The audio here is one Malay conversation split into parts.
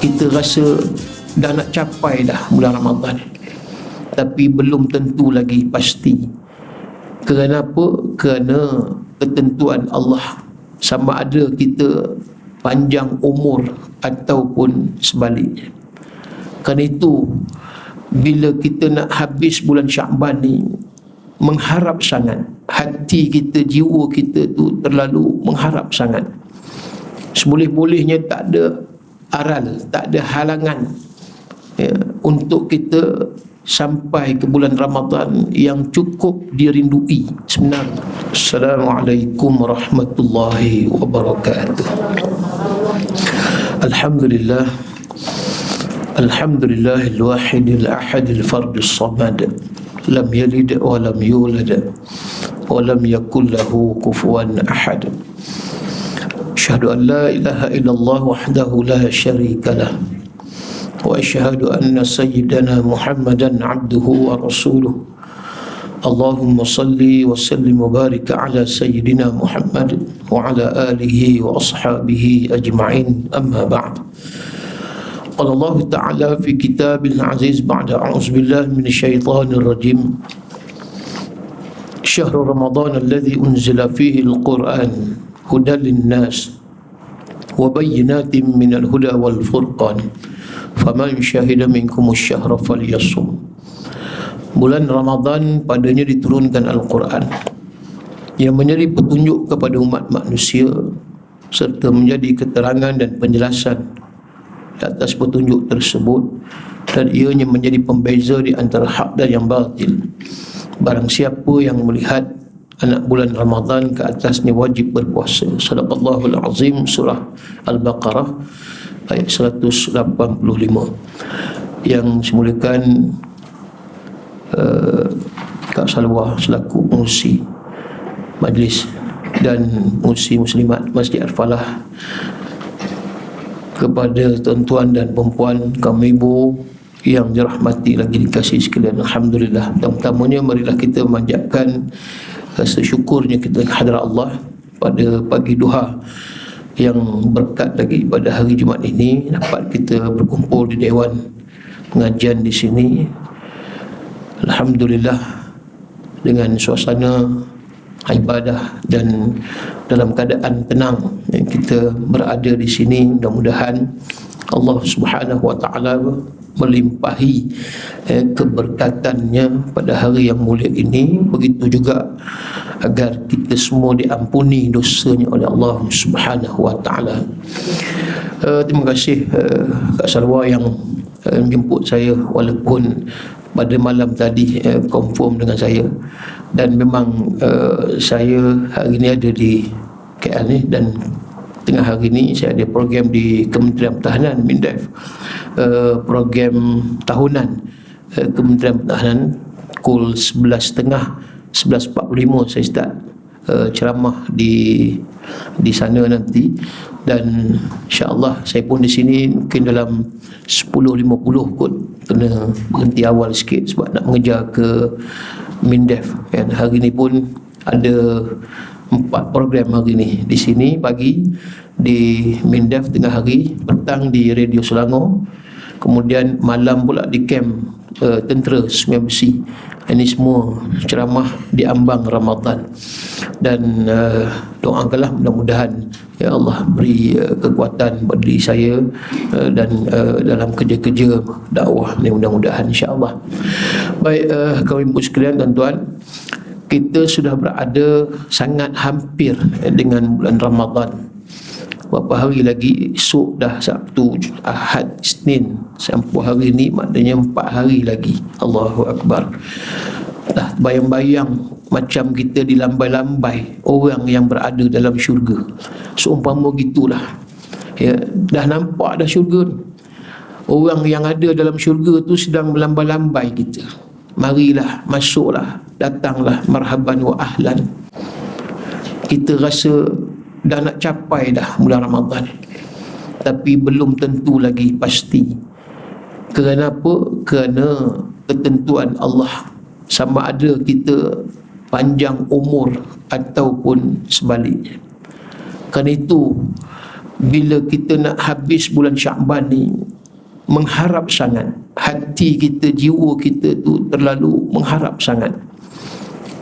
kita rasa dah nak capai dah bulan Ramadan, tapi belum tentu lagi pasti. Kerana apa? Kerana ketentuan Allah, sama ada kita panjang umur ataupun sebaliknya. Kerana itu, bila kita nak habis bulan Sya'ban ni, mengharap sangat, hati kita, jiwa kita tu terlalu mengharap sangat. Seboleh-bolehnya tak ada aral, tak ada halangan untuk kita sampai ke bulan Ramadan yang cukup dirindui sebenarnya. Assalamualaikum warahmatullahi wabarakatuh. Alhamdulillah, Alhamdulillahil wahidil ahadil fardis samad, lam yalid wa lam yulad wa lam yakul lahu kufuwan ahad. Asyhadu an la ilaha illallah wahdahu la syarika lah, wa asyhadu anna sayyidana Muhammadan abduhu wa rasuluh. Allahumma salli wa sallim wa barik ala sayyidina Muhammad wa ala alihi wa ashabihi ajma'in, amma ba'd. Qala Allah Ta'ala fi kitabil aziz ba'da a'udzu billahi minasyaitonir rajim. Syahrul Ramadan alladzi unzila fihi al-Qur'an hudan lin-nas wa bayyinatin minal huda wal furqan faman syahida minkum asy-syahra falyasum. Bulan Ramadan padanya diturunkan Al-Quran yang menjadi petunjuk kepada umat manusia serta menjadi keterangan dan penjelasan atas petunjuk tersebut, dan ianya menjadi pembeza di antara hak dan yang batil. Barang siapa yang melihat anak bulan Ramadan, ke atasnya wajib berpuasa. Sadaqallahul azim, surah Al-Baqarah ayat 185. Yang semulakan Kak Salwa selaku pengurusi majlis dan pengurusi muslimat Masjid Al-Falah, kepada tuan-tuan dan perempuan, kaum ibu yang dirahmati lagi dikasihi sekalian, alhamdulillah. Pertamanya marilah kita memanjatkan sesyukurnya kita hadrat Allah pada pagi duha yang berkat lagi pada hari Jumaat ini, dapat kita berkumpul di dewan pengajian di sini, alhamdulillah, dengan suasana ibadah dan dalam keadaan tenang kita berada di sini. Mudah-mudahan Allah Subhanahu wa taala melimpahi keberkatannya pada hari yang mulia ini. Begitu juga agar kita semua diampuni dosanya oleh Allah Subhanahu wa taala. Terima kasih Kak Salwa yang menjemput saya, walaupun pada malam tadi confirm dengan saya, dan memang saya hari ini ada di KL ni, dan tengah hari ini saya ada program di Kementerian Pertahanan, MINDEF, program tahunan Kementerian Pertahanan. Pukul 11.30, 11.45 saya start ceramah di sana nanti, dan insya-Allah saya pun di sini mungkin dalam 10.50 kot, kena berhenti awal sikit sebab nak mengejar ke MINDEF kan. Hari ni pun ada 4 program hari ni di sini, pagi di MINDEF, tengah hari, petang di Radio Selangor, kemudian malam pula di kamp tentera Sungai Besi. Ini semua ceramah di ambang Ramadan, dan doakanlah mudah-mudahan ya Allah beri kekuatan bagi saya dan dalam kerja-kerja dakwah ni, mudah-mudahan insya-Allah. Baik, kaum ibu sekalian, tuan-tuan, kita sudah berada sangat hampir dengan bulan Ramadan. Berapa hari lagi? Esok dah Sabtu, Ahad, Isnin, sampai hari ni maknanya 4 hari lagi. Allahu Akbar. Dah bayang-bayang macam kita dilambai-lambai orang yang berada dalam syurga. Seumpama gitulah ya, dah nampak dah syurga ni. Orang yang ada dalam syurga tu sedang melambai-lambai kita. Marilah, masuklah, datanglah, marhaban wa ahlan. Kita rasa dah nak capai dah bulan Ramadan, tapi belum tentu lagi pasti. Kerana apa? Kerana ketentuan Allah, sama ada kita panjang umur ataupun sebaliknya. Kerana itu, bila kita nak habis bulan Sya'ban ni, mengharap sangat. Hati kita, jiwa kita tu terlalu mengharap sangat.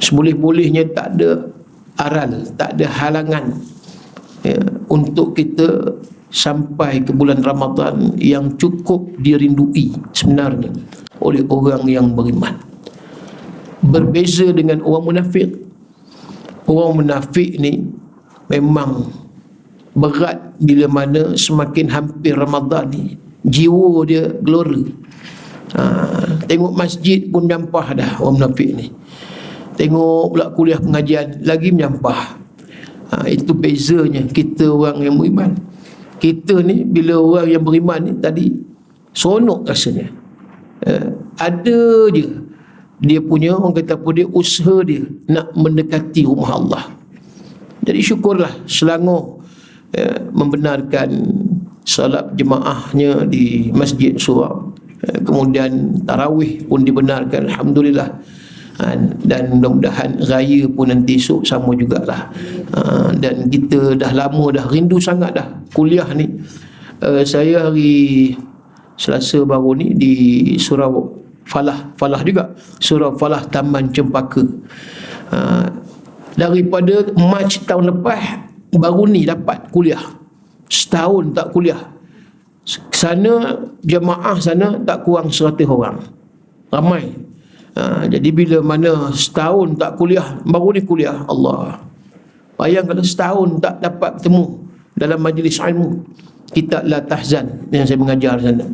Seboleh-bolehnya tak ada aral, tak ada halangan untuk kita sampai ke bulan Ramadan yang cukup dirindui sebenarnya oleh orang yang beriman. Berbeza dengan orang munafik. Orang munafik ni memang berat bila mana semakin hampir Ramadan ni, jiwa dia gelora. Tengok masjid pun menyampah dah orang munafik ni. Tengok pula kuliah pengajian lagi menyampah. Itu bezanya kita orang yang beriman. Kita ni bila orang yang beriman ni tadi seronok rasanya. Ada je dia punya, orang kata apa, dia usaha dia nak mendekati rumah Allah. Jadi syukurlah Selangor membenarkan salat jemaahnya di Masjid Surau. Kemudian tarawih pun dibenarkan, alhamdulillah. Dan mudah-mudahan raya pun nanti esok sama jugalah. Dan kita dah lama dah rindu sangat dah kuliah ni. Saya hari Selasa baru ni di Surau Falah juga, Surau Falah Taman Cempaka. Daripada Mac tahun lepas baru ni dapat kuliah. Setahun tak kuliah. Sana jemaah sana tak kurang 100 orang. Ramai. Jadi bila mana setahun tak kuliah, baru ni kuliah, Allah. Bayang kalau setahun tak dapat bertemu dalam majlis ilmu kitab La Tahzan yang saya mengajar sana,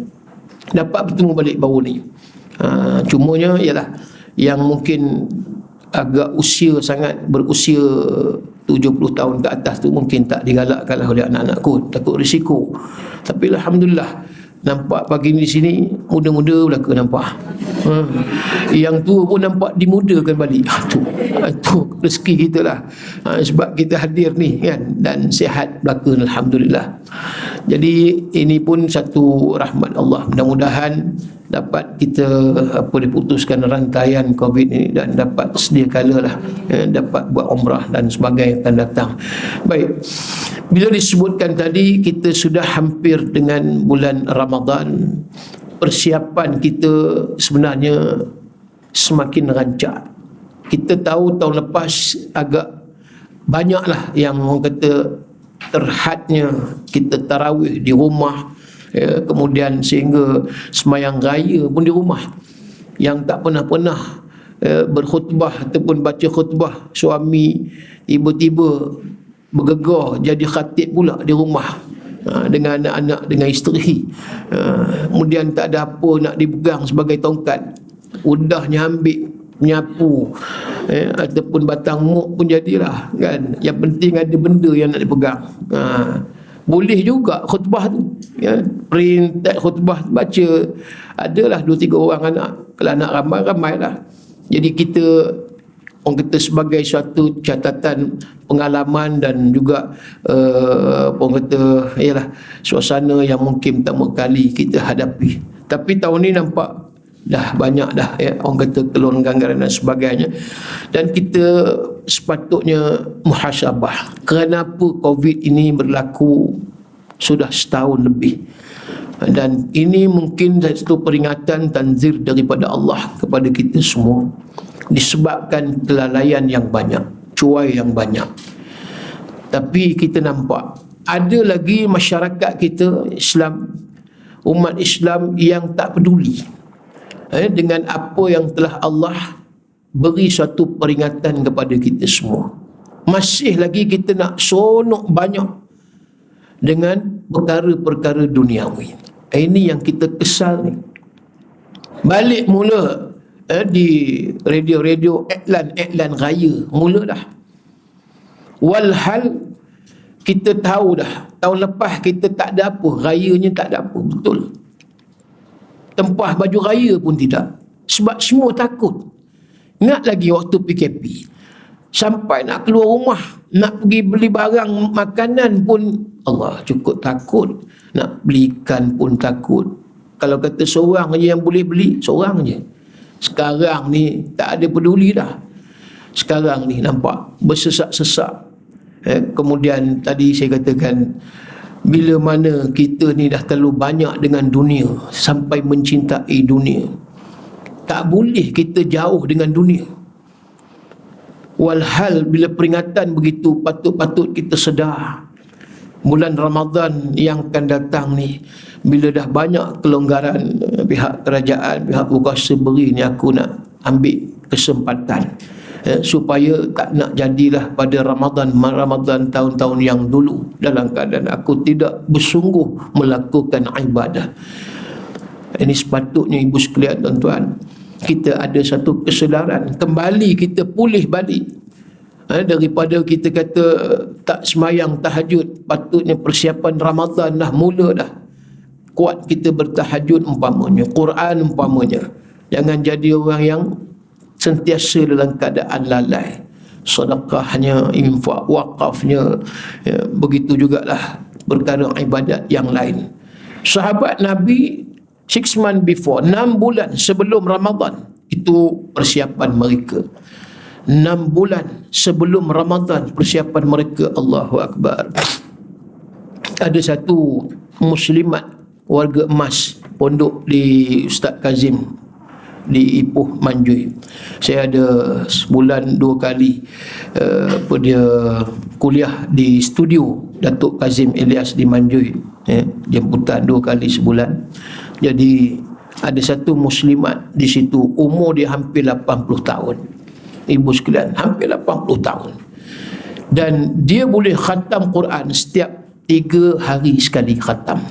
dapat bertemu balik baru ni. Cumanya ialah yang mungkin agak usia sangat, berusia 70 tahun ke atas tu mungkin tak digalakkan oleh anak-anakku, takut risiko. Tapi alhamdulillah nampak pagi ni di sini muda-muda belaka nampak. Yang tua pun nampak dimudakan balik. Itu rezeki kita lah. Sebab kita hadir ni kan, dan sihat belaka, alhamdulillah. Jadi ini pun satu rahmat Allah. Mudah-mudahan dapat kita diputuskan rantaian COVID ini dan dapat sedia kala lah dapat buat umrah dan sebagainya akan datang. Baik, bila disebutkan tadi kita sudah hampir dengan bulan Ramadan, persiapan kita sebenarnya semakin rancak. Kita tahu tahun lepas agak banyaklah yang orang kata terhadnya kita tarawih di rumah, kemudian sehingga semayang raya pun di rumah. Yang tak pernah berkhutbah ataupun baca khutbah, suami tiba-tiba bergegar jadi khatib pula di rumah dengan anak-anak, dengan isteri. Kemudian tak ada apa nak dipegang sebagai tongkat, udahnya ambil menyapu ataupun batang muk pun jadilah kan. Yang penting ada benda yang nak dipegang. Boleh juga khutbah tu print khutbah baca, adalah 2-3 orang anak. Kalau anak ramai lah. Jadi kita orang kata sebagai suatu catatan pengalaman dan juga orang kata ialah suasana yang mungkin pertama kali kita hadapi. Tapi tahun ni nampak dah banyak dah orang kata kelonggaran dan sebagainya, dan kita sepatutnya muhasabah kenapa COVID ini berlaku sudah setahun lebih. Dan ini mungkin satu peringatan, tanzir daripada Allah kepada kita semua, disebabkan kelalaian yang banyak, cuai yang banyak. Tapi kita nampak ada lagi masyarakat kita Islam, umat Islam yang tak peduli dengan apa yang telah Allah beri suatu peringatan kepada kita semua. Masih lagi kita nak seronok banyak dengan perkara-perkara duniawi. Ini yang kita kesal ni. Balik mula di radio-radio iklan raya mula dah. Walhal kita tahu dah tahun lepas kita tak ada apa, rayanya tak ada apa, betul. Tempah baju raya pun tidak, sebab semua takut. Ingat lagi waktu PKP, sampai nak keluar rumah, nak pergi beli barang makanan pun Allah cukup takut. Nak belikan pun takut. Kalau kata seorang je yang boleh beli, seorang je. Sekarang ni tak ada peduli dah. Sekarang ni nampak bersesak-sesak. Kemudian tadi saya katakan bila mana kita ni dah terlalu banyak dengan dunia sampai mencintai dunia. Tak boleh kita jauh dengan dunia. Walhal bila peringatan begitu, patut-patut kita sedar. Bulan Ramadan yang akan datang ni, bila dah banyak kelonggaran pihak kerajaan, pihak berkuasa beri ni, aku nak ambil kesempatan supaya tak nak jadilah pada Ramadan tahun-tahun yang dulu dalam keadaan aku tidak bersungguh melakukan ibadah. Ini sepatutnya ibu sekalian, tuan-tuan, kita ada satu kesedaran, kembali kita pulih balik daripada kita kata tak semayang tahajud. Patutnya persiapan Ramadan dah mula dah, kuat kita bertahajud umpamanya, Quran umpamanya. Jangan jadi orang yang sentiasa dalam keadaan lalai. Sedekahnya, infak, wakafnya, begitu jugalah perkara ibadat yang lain. Sahabat Nabi 6 months before, 6 bulan sebelum Ramadan, itu persiapan mereka. 6 bulan sebelum Ramadan persiapan mereka. Allahu Akbar. Ada satu muslimat warga emas pondok di Ustaz Kazim di Ipoh Manjui. Saya ada sebulan 2 kali dia kuliah di studio Datuk Kazim Ilyas di Manjui, jemputan 2 kali sebulan. Jadi ada satu muslimat di situ, umur dia hampir 80 tahun. Ibu sekalian, hampir 80 tahun. Dan dia boleh khatam Quran setiap 3 hari sekali khatam.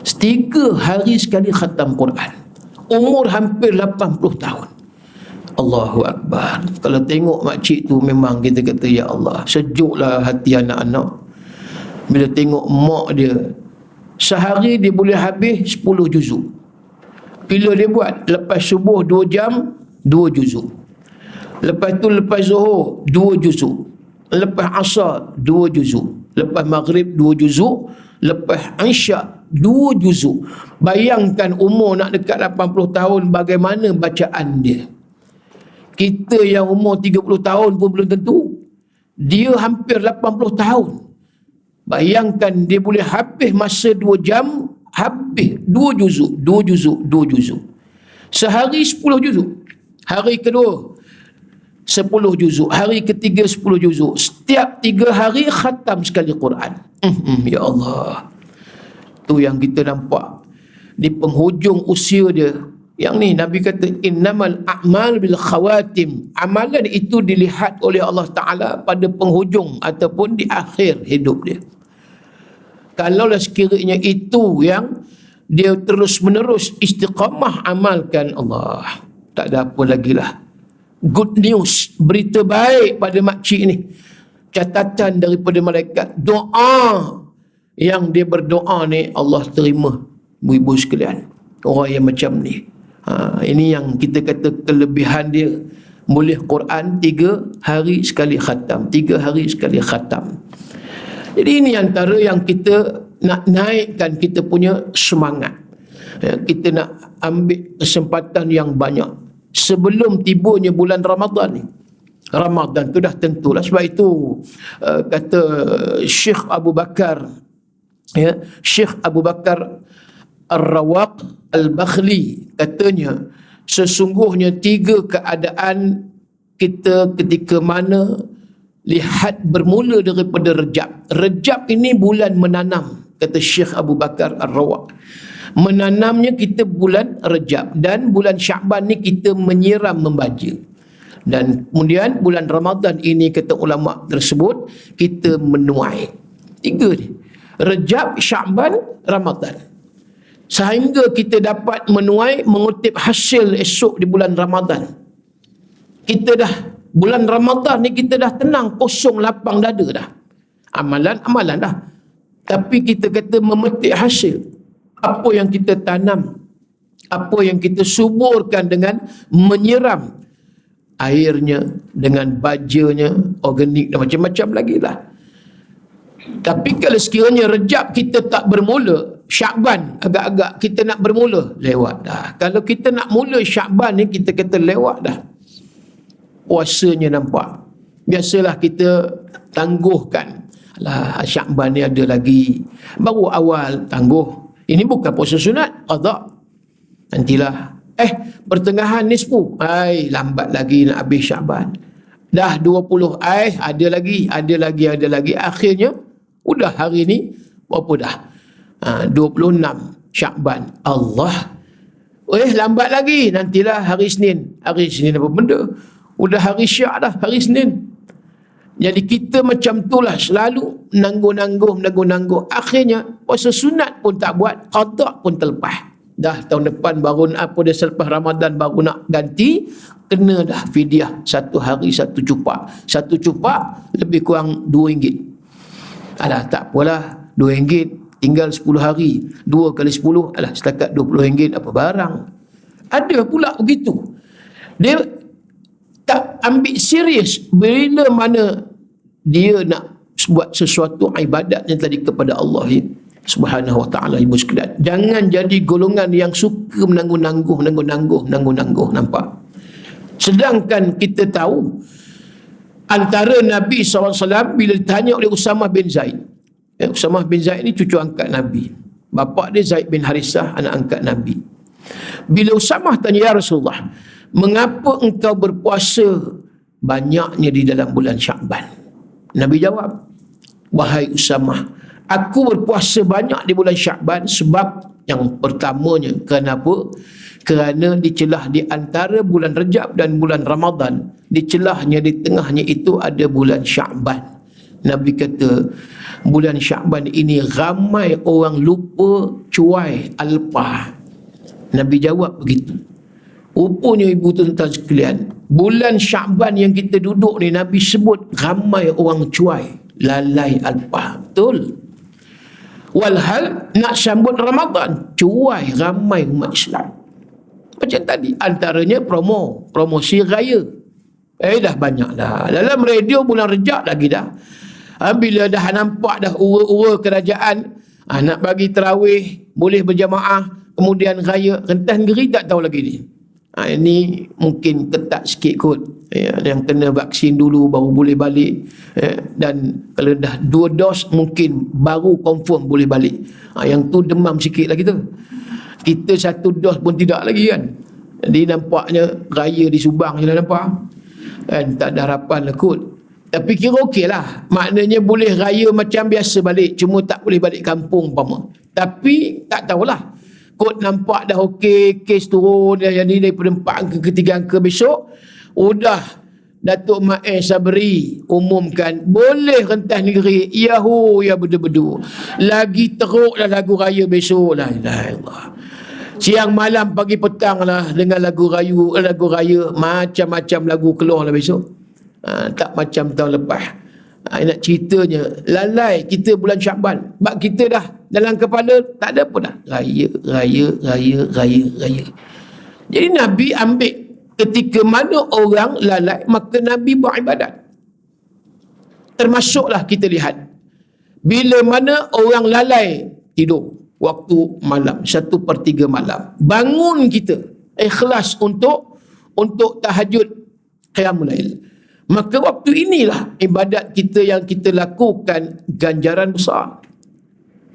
3 hari sekali khatam Quran. Umur hampir 80 tahun. Allahu Akbar. Kalau tengok makcik tu memang kita kata, ya Allah, sejuklah hati anak-anak. Bila tengok mak dia, sehari dia boleh habis 10 juzuk. Bila dia buat, lepas subuh 2 jam, 2 juzuk. Lepas tu lepas zuhur 2 juzuk. Lepas asar 2 juzuk. Lepas maghrib 2 juzuk. Lepas isyak 2 juzuk. Bayangkan umur nak dekat 80 tahun, bagaimana bacaan dia. Kita yang umur 30 tahun pun belum tentu. Dia hampir 80 tahun. Bayangkan dia boleh habis masa 2 jam, habis 2 juzuk, 2 juzuk, 2 juzuk. Sehari 10 juzuk. Hari kedua 10 juzuk. Hari ketiga 10 juzuk. Setiap 3 hari khatam sekali Quran. Ya Allah. Tu yang kita nampak di penghujung usia dia. Yang ni Nabi kata, innamal a'mal bil khawatim. Amalan itu dilihat oleh Allah Ta'ala pada penghujung ataupun di akhir hidup dia. Kalaulah sekiranya itu yang dia terus menerus istiqamah amalkan, Allah, tak ada apa lagi lah. Good news, berita baik pada makcik ni. Catatan daripada malaikat, doa yang dia berdoa ni Allah terima. Ibu-ibu sekalian, orang yang macam ni, ini yang kita kata kelebihan dia. Boleh Quran 3 hari sekali khatam, 3 hari sekali khatam. Jadi ini antara yang kita nak naikkan kita punya semangat. Kita nak ambil kesempatan yang banyak sebelum tibanya bulan Ramadan ni. Ramadan tu dah tentulah. Sebab itu kata Syekh Abu Bakar, Syekh Abu Bakar Ar-Rawaq Al-Bakhli, katanya sesungguhnya 3 keadaan kita ketika mana lihat bermula daripada Rejab. Rejab ini bulan menanam, kata Syekh Abu Bakar Ar-Rawaq. Menanamnya kita bulan Rejab, dan bulan Sya'ban ni kita menyiram membaca. Dan kemudian bulan Ramadan ini, kata ulama tersebut, kita menuai. 3 ni, Rejab, Sya'ban, Ramadan. Sehingga kita dapat menuai, mengutip hasil esok di bulan Ramadan. Kita dah, bulan Ramadan ni kita dah tenang, kosong lapang dada dah. Amalan dah. Tapi kita kata memetik hasil. Apa yang kita tanam, apa yang kita suburkan dengan menyiram airnya, dengan bajanya, organik dan macam-macam lagi lah. Tapi kalau sekiranya Rejab kita tak bermula, Sya'ban agak-agak kita nak bermula, lewat dah. Kalau kita nak mula Sya'ban ni, kita kata lewat dah. Puasanya nampak. Biasalah kita tangguhkan lah Syakban ni ada lagi, baru awal tangguh. Ini bukan puasa sunat, qada. Nantilah pertengahan nisfu, lambat lagi nak habis Syakban. Dah 20, ada lagi. Akhirnya udah hari ni berapa dah? 26 Syakban. Allah, lambat lagi, nantilah hari Senin. Hari Senin apa benda? Udah hari Syak dah, hari Senin. Jadi kita macam itulah, selalu nangguh. Akhirnya puasa sunat pun tak buat, qada pun terlepas. Dah tahun depan baru dah selepas Ramadan baru nak ganti, kena dah fidyah 1 hari 1 cupak. 1 cupak lebih kurang RM2. Alah, tak apalah, RM2 tinggal 10 hari, 2 kali 10, setakat RM20, apa barang. Ada pula begitu. Dia tak ambil serius bila mana dia nak buat sesuatu ibadat yang tadi kepada Allah Subhanahu wa ta'ala. Ibu sekalian, jangan jadi golongan yang suka menangguh-nangguh. Nampak? Sedangkan kita tahu antara Nabi SAW bila ditanya oleh Usamah bin Zaid. Usamah bin Zaid ni cucu angkat Nabi. Bapa dia Zaid bin Harisah, anak angkat Nabi. Bila Usamah tanya, ya Rasulullah, mengapa engkau berpuasa banyaknya di dalam bulan Syakban? Nabi jawab, wahai Usamah, aku berpuasa banyak di bulan Syakban sebab yang pertamanya, kenapa? Kerana dicelah di antara bulan Rejab dan bulan Ramadan, dicelahnya di tengahnya itu ada bulan Syakban. Nabi kata, bulan Syakban ini ramai orang lupa, cuai, alpah. Nabi jawab begitu. Rupanya ibu tuan-tuan sekalian, bulan Syakban yang kita duduk ni, Nabi sebut ramai orang cuai, lalai, alpah. Betul. Walhal nak sambut Ramadan, cuai ramai umat Islam. Macam tadi, antaranya promosi raya. Dah banyak dah. Dalam radio bulan Rejab lagi dah. Bila dah nampak dah ura-ura kerajaan, nak bagi tarawih, boleh berjamaah, kemudian raya, rentas negeri tak tahu lagi ni. Ini mungkin ketat sikit kot. Yang kena vaksin dulu baru boleh balik. Dan kalau dah 2 dos mungkin baru confirm boleh balik. Yang tu demam sikit lagi tu. Kita 1 dos pun tidak lagi kan. Jadi nampaknya raya di Subang je lah nampak. Tak ada harapan lah kot. Tapi kira okey lah. Maknanya boleh raya macam biasa balik. Cuma tak boleh balik kampung umpama. Tapi tak tahulah. Kot nampak dah okey, kes turun. Jadi daripada 4 angka ke 3 angka besok, udah Datuk Ma'e Sabri umumkan boleh rentas negeri. Yahu ya bedu-bedu. Lagi teruk lah lagu raya besok. La ilaha illallah. Siang malam pagi petang lah dengan lagu raya. Macam-macam lagu keluar lah besok. Tak macam tahun lepas. Nak ceritanya, lalai kita bulan Syakban. Sebab kita dah dalam kepala tak ada apa dah. Raya. Jadi Nabi ambil ketika mana orang lalai, maka Nabi buat ibadat. Termasuklah kita lihat, bila mana orang lalai tidur waktu malam, 1/3 malam, bangun kita ikhlas untuk tahajud qiyamul lail, maka waktu inilah ibadat kita yang kita lakukan ganjaran besar.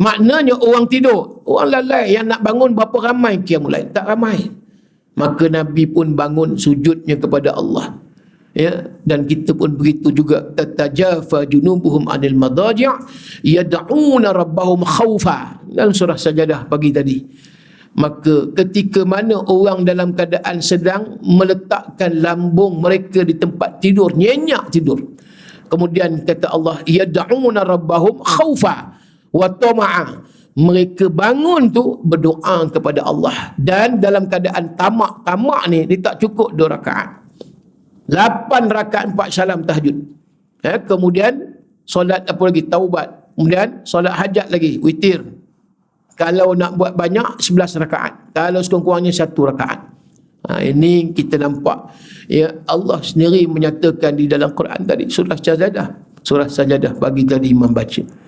Maknanya orang tidur, orang lalai yang nak bangun berapa ramai qiyamul lail? Tak ramai. Maka Nabi pun bangun sujudnya kepada Allah. Dan kita pun begitu juga. Tatajafa junubuhum anil madaji' yad'una rabbahum khawfa. Dalam surah Sajadah pagi tadi. Maka ketika mana orang dalam keadaan sedang meletakkan lambung mereka di tempat tidur, nyenyak tidur. Kemudian kata Allah, yad'una rabbahum khawfa wa tama'a. Mereka bangun tu berdoa kepada Allah. Dan dalam keadaan tamak ni, dia tak cukup 2 rakaat. 8 rakaat 4 salam tahajud. Kemudian solat apa lagi? Taubat. Kemudian solat hajat lagi, witir. Kalau nak buat banyak, 11 rakaat. Kalau sekurang-kurangnya 1 rakaat. Ini kita nampak. Allah sendiri menyatakan di dalam Quran tadi. Surah Sajadah pagi tadi Imam baca.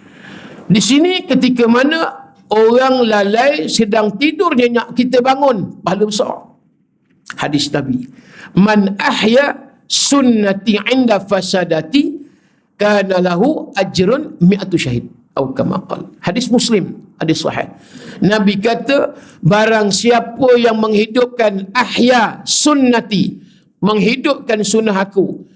Di sini ketika mana orang lalai sedang tidur nyenyak, kita bangun, pahala besar. Hadis Nabi. Man ahya sunnati inda fasadati kana lahu ajrun mi'atu syahid atau kama qala. Hadis Muslim, hadis sahih. Nabi kata, barang siapa yang menghidupkan ahya sunnati, menghidupkan sunnah aku.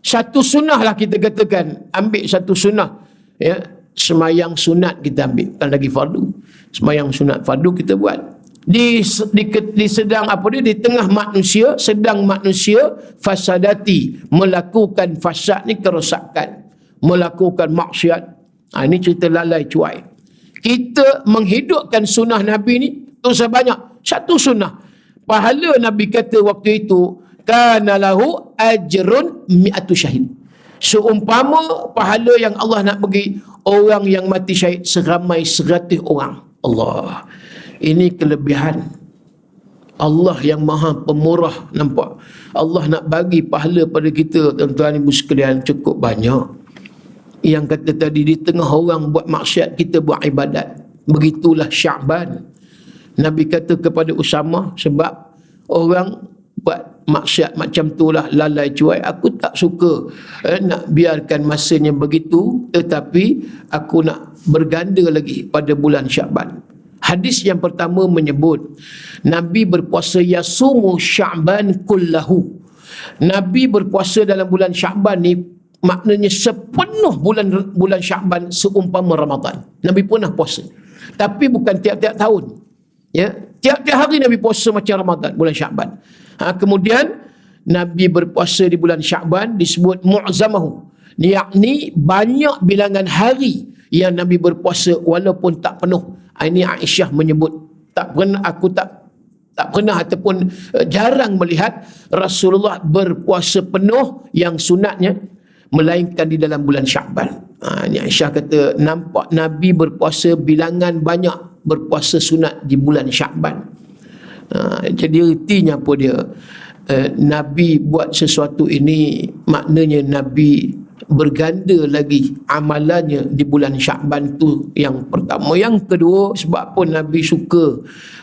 Satu sunnah lah kita katakan, ambil satu sunnah, ya, semayang sunat kita ambil, kan lagi fardu. Semayang sunat fardu kita buat. Di sedang apa dia, di tengah manusia, sedang manusia fasadati, melakukan fasad ni, kerosakan, melakukan maksiat. Ini cerita lalai cuai. Kita menghidupkan sunnah Nabi ni tu sebanyak satu sunnah. Pahala Nabi kata waktu itu, kana lahu ajrun mi'atu syahid. Seumpama pahala yang Allah nak bagi orang yang mati syahid seramai 100 orang. Allah. Ini kelebihan Allah yang maha pemurah. Nampak? Allah nak bagi pahala pada kita, tuan-tuan ibu sekalian, cukup banyak. Yang kata tadi, di tengah orang buat maksiat, kita buat ibadat. Begitulah Sya'ban. Nabi kata kepada Usama, sebab orang buat maksiat macam itulah, lalai cuai, aku tak suka nak biarkan masanya begitu, tetapi aku nak berganda lagi pada bulan Sya'ban. Hadis yang pertama menyebut Nabi berpuasa yasumu Sya'ban kullahu. Nabi berpuasa dalam bulan Sya'ban ni, maknanya sepenuh bulan Sya'ban seumpama Ramadan. Nabi pernah puasa. Tapi bukan tiap-tiap tahun. Ya, tiap-tiap hari Nabi puasa macam Ramadan, bulan Sya'ban. Kemudian Nabi berpuasa di bulan Sya'ban disebut mu'zamahu. Yakni banyak bilangan hari yang Nabi berpuasa walaupun tak penuh. Ini Aisyah menyebut, aku tak pernah ataupun jarang melihat Rasulullah berpuasa penuh yang sunatnya, melainkan di dalam bulan Sya'ban. Ini Aisyah kata, nampak Nabi berpuasa bilangan banyak, berpuasa sunat di bulan Sya'ban. Jadi ertinya apa dia? Nabi buat sesuatu ini, maknanya Nabi berganda lagi amalannya di bulan Sya'ban tu, yang pertama. Yang kedua, sebab pun Nabi suka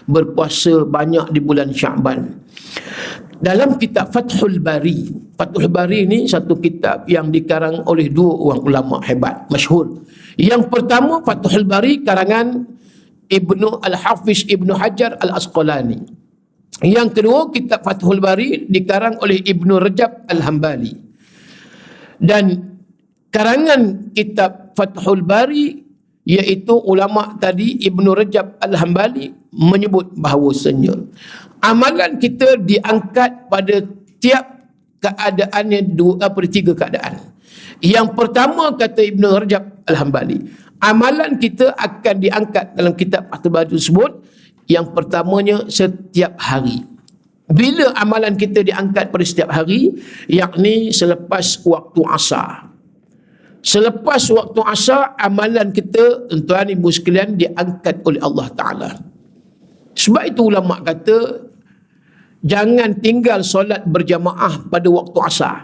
berpuasa banyak di bulan Sya'ban. Dalam kitab Fathul Bari, Fathul Bari ni satu kitab yang dikarang oleh dua orang ulama hebat, masyhur. Yang pertama, Fathul Bari karangan Al-Hafiz Ibnu Hajar Al-Asqalani. Yang kedua, kitab Fathul Bari dikarang oleh Ibnu Rajab Al-Hambali. Dan karangan kitab Fathul Bari, iaitu ulama tadi Ibnu Rajab Al-Hambali, menyebut bahawasanya amalan kita diangkat pada tiap keadaannya tiga keadaan. Yang pertama, kata Ibnu Rajab Al-Hambali, amalan kita akan diangkat dalam kitab Fathul Bari tersebut. Yang pertamanya, setiap hari. Bila amalan kita diangkat pada setiap hari? Yakni selepas waktu asar. Selepas waktu asar, amalan kita, tuan-tuan ibu sekalian, diangkat oleh Allah Ta'ala. Sebab itu ulama kata, jangan tinggal solat berjamaah pada waktu asar.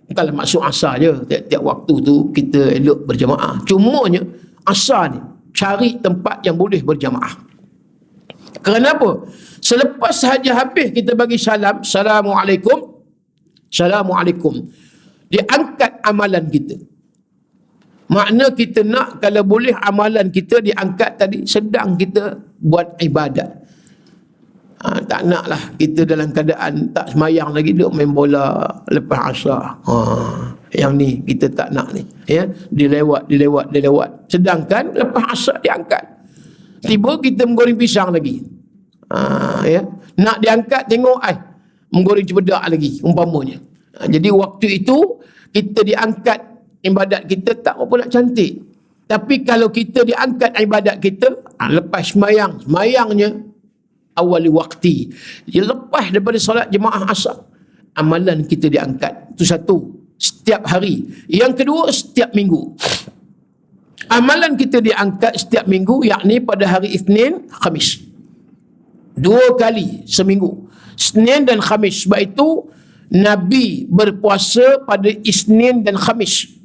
Bukanlah maksud asar je, tiap-tiap waktu tu kita elok berjamaah. Cumanya asar ni, cari tempat yang boleh berjamaah. Kenapa? Selepas sahaja habis kita bagi salam, Assalamualaikum, Assalamualaikum, diangkat amalan kita. Makna kita nak, kalau boleh amalan kita diangkat tadi sedang kita buat ibadat. Tak naklah kita dalam keadaan tak semayang lagi, duduk main bola lepas asar. Yang ni kita tak nak ni, ya. Dilewat. Sedangkan lepas asar diangkat. Tiba kita menggoreng pisang lagi. Ya. Nak diangkat, tengok menggoreng cempedak lagi, umpamanya. Jadi waktu itu kita diangkat ibadat kita, tak apa nak cantik. Tapi kalau kita diangkat ibadat kita lepas semayangnya awal waktu, lepas daripada solat jemaah asar, amalan kita diangkat. Itu satu, setiap hari. Yang kedua, setiap minggu. Amalan kita diangkat setiap minggu, yakni pada hari Isnin, Khamis. 2 kali seminggu, Isnin dan Khamis. Sebab itu Nabi berpuasa pada Isnin dan Khamis.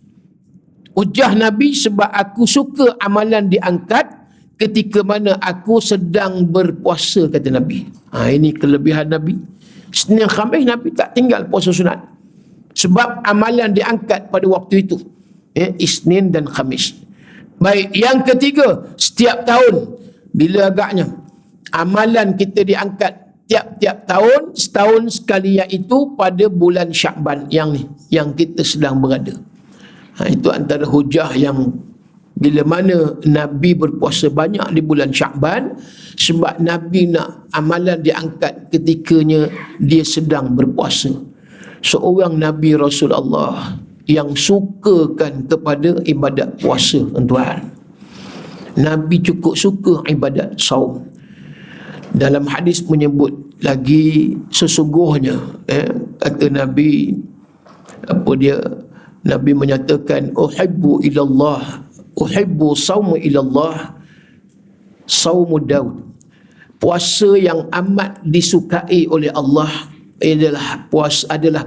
Hujah Nabi, sebab aku suka amalan diangkat ketika mana aku sedang berpuasa, kata Nabi. Ini kelebihan Nabi. Isnin Khamis Nabi tak tinggal puasa sunat, sebab amalan diangkat pada waktu itu. Isnin dan Khamis. Baik, yang ketiga, setiap tahun bila agaknya amalan kita diangkat tiap-tiap tahun, setahun sekali, iaitu pada bulan Syakban yang kita sedang berada. Itu antara hujah yang bila mana Nabi berpuasa banyak di bulan Syakban, sebab Nabi nak amalan diangkat ketikanya dia sedang berpuasa. Seorang Nabi Rasulullah yang sukakan kepada ibadat puasa, tuan. Nabi cukup suka ibadat saum. Dalam hadis menyebut lagi, sesungguhnya kata Nabi, Nabi menyatakan, uhibbu saumu ilallah saumu Daud. Puasa yang amat disukai oleh Allah adalah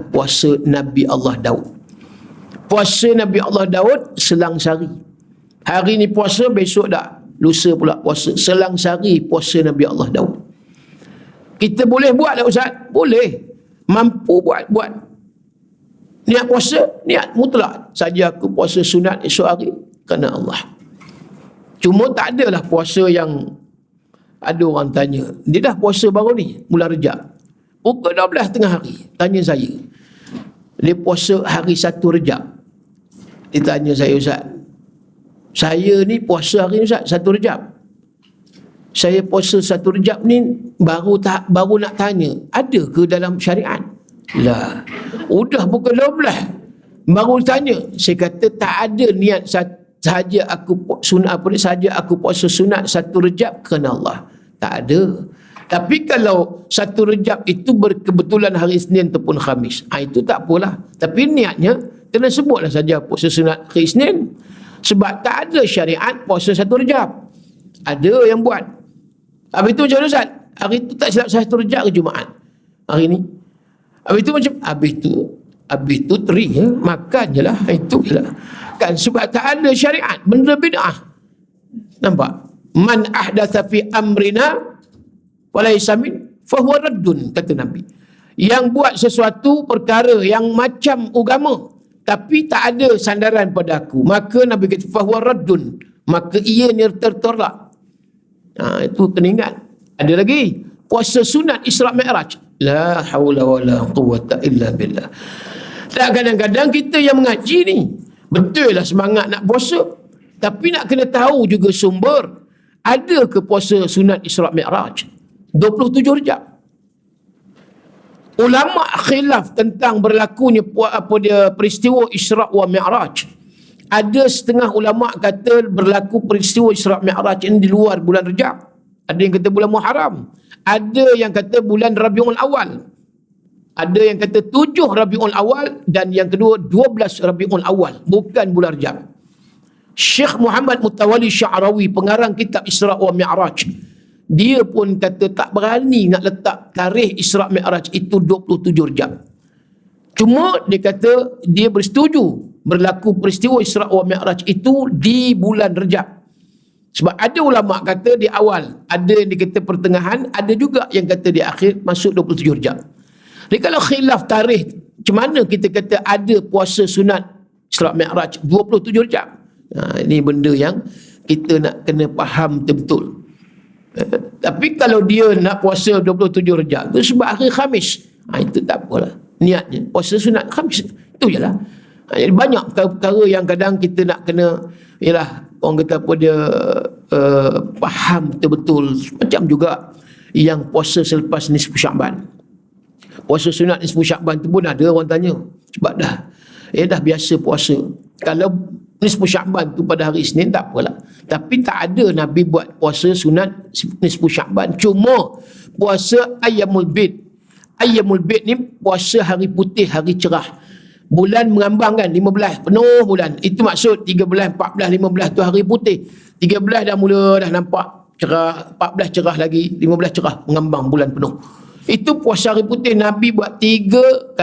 puasa Nabi Allah Daud. Puasa Nabi Allah Daud selang sehari. Hari ni puasa, besok dah, lusa pula puasa. Selang sehari puasa Nabi Allah Daud. Kita boleh buat tak Ustaz? Boleh. Mampu buat. Niat puasa, niat mutlak. Saja aku puasa sunat esok hari kerana Allah. Cuma tak adalah puasa yang ada orang tanya, dia dah puasa baru ni, bulan Rejab, pukul 12 tengah hari, tanya saya, dia puasa hari 1 Rejab. Dia tanya saya, Ustaz, saya ni puasa hari ni Ustaz, 1 Rejab. Saya puasa 1 Rejab ni baru nak tanya, ada ke dalam syariat? Lah, udah pukul 12 baru tanya. Saya kata tak ada niat sahaja aku puasa sunat 1 Rejab kerana Allah. Tak ada. Tapi kalau 1 Rejab itu berkebetulan hari Isnin ataupun Khamis, itu tak apalah. Tapi niatnya kena sebutlah saja puasa sunat hari Isnin. Sebab tak ada syariat puasa 1 Rejab. Ada yang buat. Habis itu macam mana Ustaz? Hari itu tak silap 1 Rejab ke Jumaat? Hari ni. Habis itu macam, habis itu teri, makan je lah. Itu je lah. Kan, sebab tak ada syariat, benda bid'ah. Nampak? Man ahdatha fi amrina walaysa min fahuwa raddun, kata Nabi. Yang buat sesuatu perkara yang macam agama tapi tak ada sandaran pada aku, maka Nabi kata fahuwa raddun, maka ia tertolak. Itu kena ingat. Ada lagi puasa sunat Isra Mi'raj. La haula wala quwwata illa billah. Tak, kadang-kadang kita yang mengaji ni betul lah semangat nak puasa, tapi nak kena tahu juga sumber. Ada ke puasa sunat Isra Mi'raj 27 Rejab? Ulama khilaf tentang berlakunya peristiwa Isra wa Mi'raj. Ada setengah ulama kata berlaku peristiwa Isra Mi'raj ini di luar bulan Rejab. Ada yang kata bulan Muharram. Ada yang kata bulan Rabiul Awal. Ada yang kata 7 Rabiul Awal, dan yang kedua 12 Rabiul Awal, bukan bulan Rejab. Syekh Muhammad Mutawalli Sya'rawi, pengarang kitab Isra wa Mi'raj, dia pun kata tak berani nak letak tarikh Isra Mi'raj itu 27 Rejab. Cuma dia kata dia bersetuju berlaku peristiwa Isra wa Mi'raj itu di bulan Rejab. Sebab ada ulama kata di awal, ada yang dikata pertengahan, ada juga yang kata di akhir, masuk 27 Rejab. Jadi kalau khilaf tarikh, macam mana kita kata ada puasa sunat Isra Mi'raj 27 Rejab? Ini benda yang kita nak kena faham betul-betul. Tapi kalau dia nak puasa 27 Rejab itu sebab hari Khamis, itu tak apalah. Niatnya puasa sunat Khamis, itu je lah. Jadi banyak perkara yang kadang kita nak kena, ialah orang kata apa dia, faham betul-betul. Macam juga yang puasa selepas nisfu Syakban. Puasa sunat nisfu Syakban tu pun ada orang tanya. Sebab dah biasa puasa. Kalau nisfu Syakban tu pada hari Isnin tak apalah. Tapi tak ada Nabi buat puasa sunat nisfu Syakban. Cuma puasa Ayyamul Bid. Ayyamul Bid ni puasa hari putih, hari cerah. Bulan mengambang kan, 15 penuh bulan. Itu maksud 13, 14, 15 tu hari putih. 13 dah mula dah nampak cerah, 14 cerah lagi, 15 cerah, mengambang bulan penuh. Itu puasa hari putih. Nabi buat 3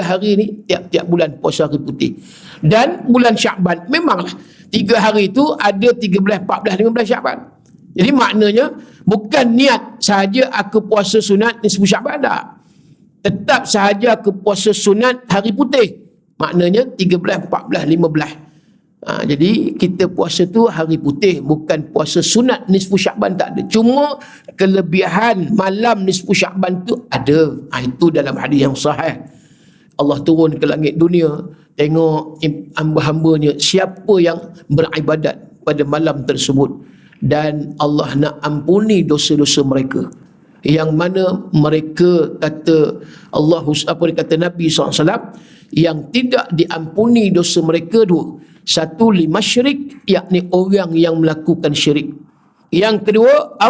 hari ni tiap-tiap bulan puasa hari putih. Dan bulan Syakban memanglah 3 hari itu ada 13, 14, 15 Syakban. Jadi maknanya bukan niat sahaja aku puasa sunat nisfu Syakban, tak. Tetap sahaja aku puasa sunat hari putih. Maknanya 13, 14, 15 Jadi kita puasa tu hari putih, bukan puasa sunat nisfu Sya'ban, tak ada. Cuma kelebihan malam nisfu Sya'ban tu ada. Itu dalam hadis yang sahih. Allah turun ke langit dunia, tengok hamba-hambanya siapa yang beribadat pada malam tersebut, dan Allah nak ampuni dosa-dosa mereka. Yang mana mereka kata Nabi SAW, yang tidak diampuni dosa mereka dua. Satu, lima syirik, yakni orang yang melakukan syirik. Yang kedua,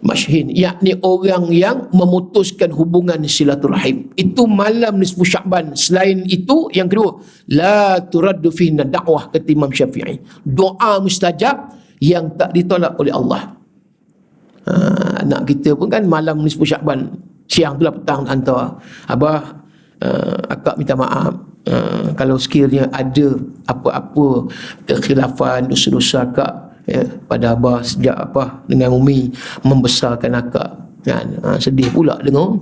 mashhin, yakni orang yang memutuskan hubungan silaturahim. Itu malam nisfu Sya'ban. Selain itu, yang kedua, la turaddu fihi da'wah, kata Imam Syafi'i. Doa mustajab yang tak ditolak oleh Allah. Anak kita pun kan malam nisfu Sya'ban, siang tu lah, petang hantar, abah, akak minta maaf, kalau sekiranya ada apa-apa kekhilafan, dosa-dosa akak pada abah sejak dengan Umi membesarkan akak, kan? Sedih pula dengar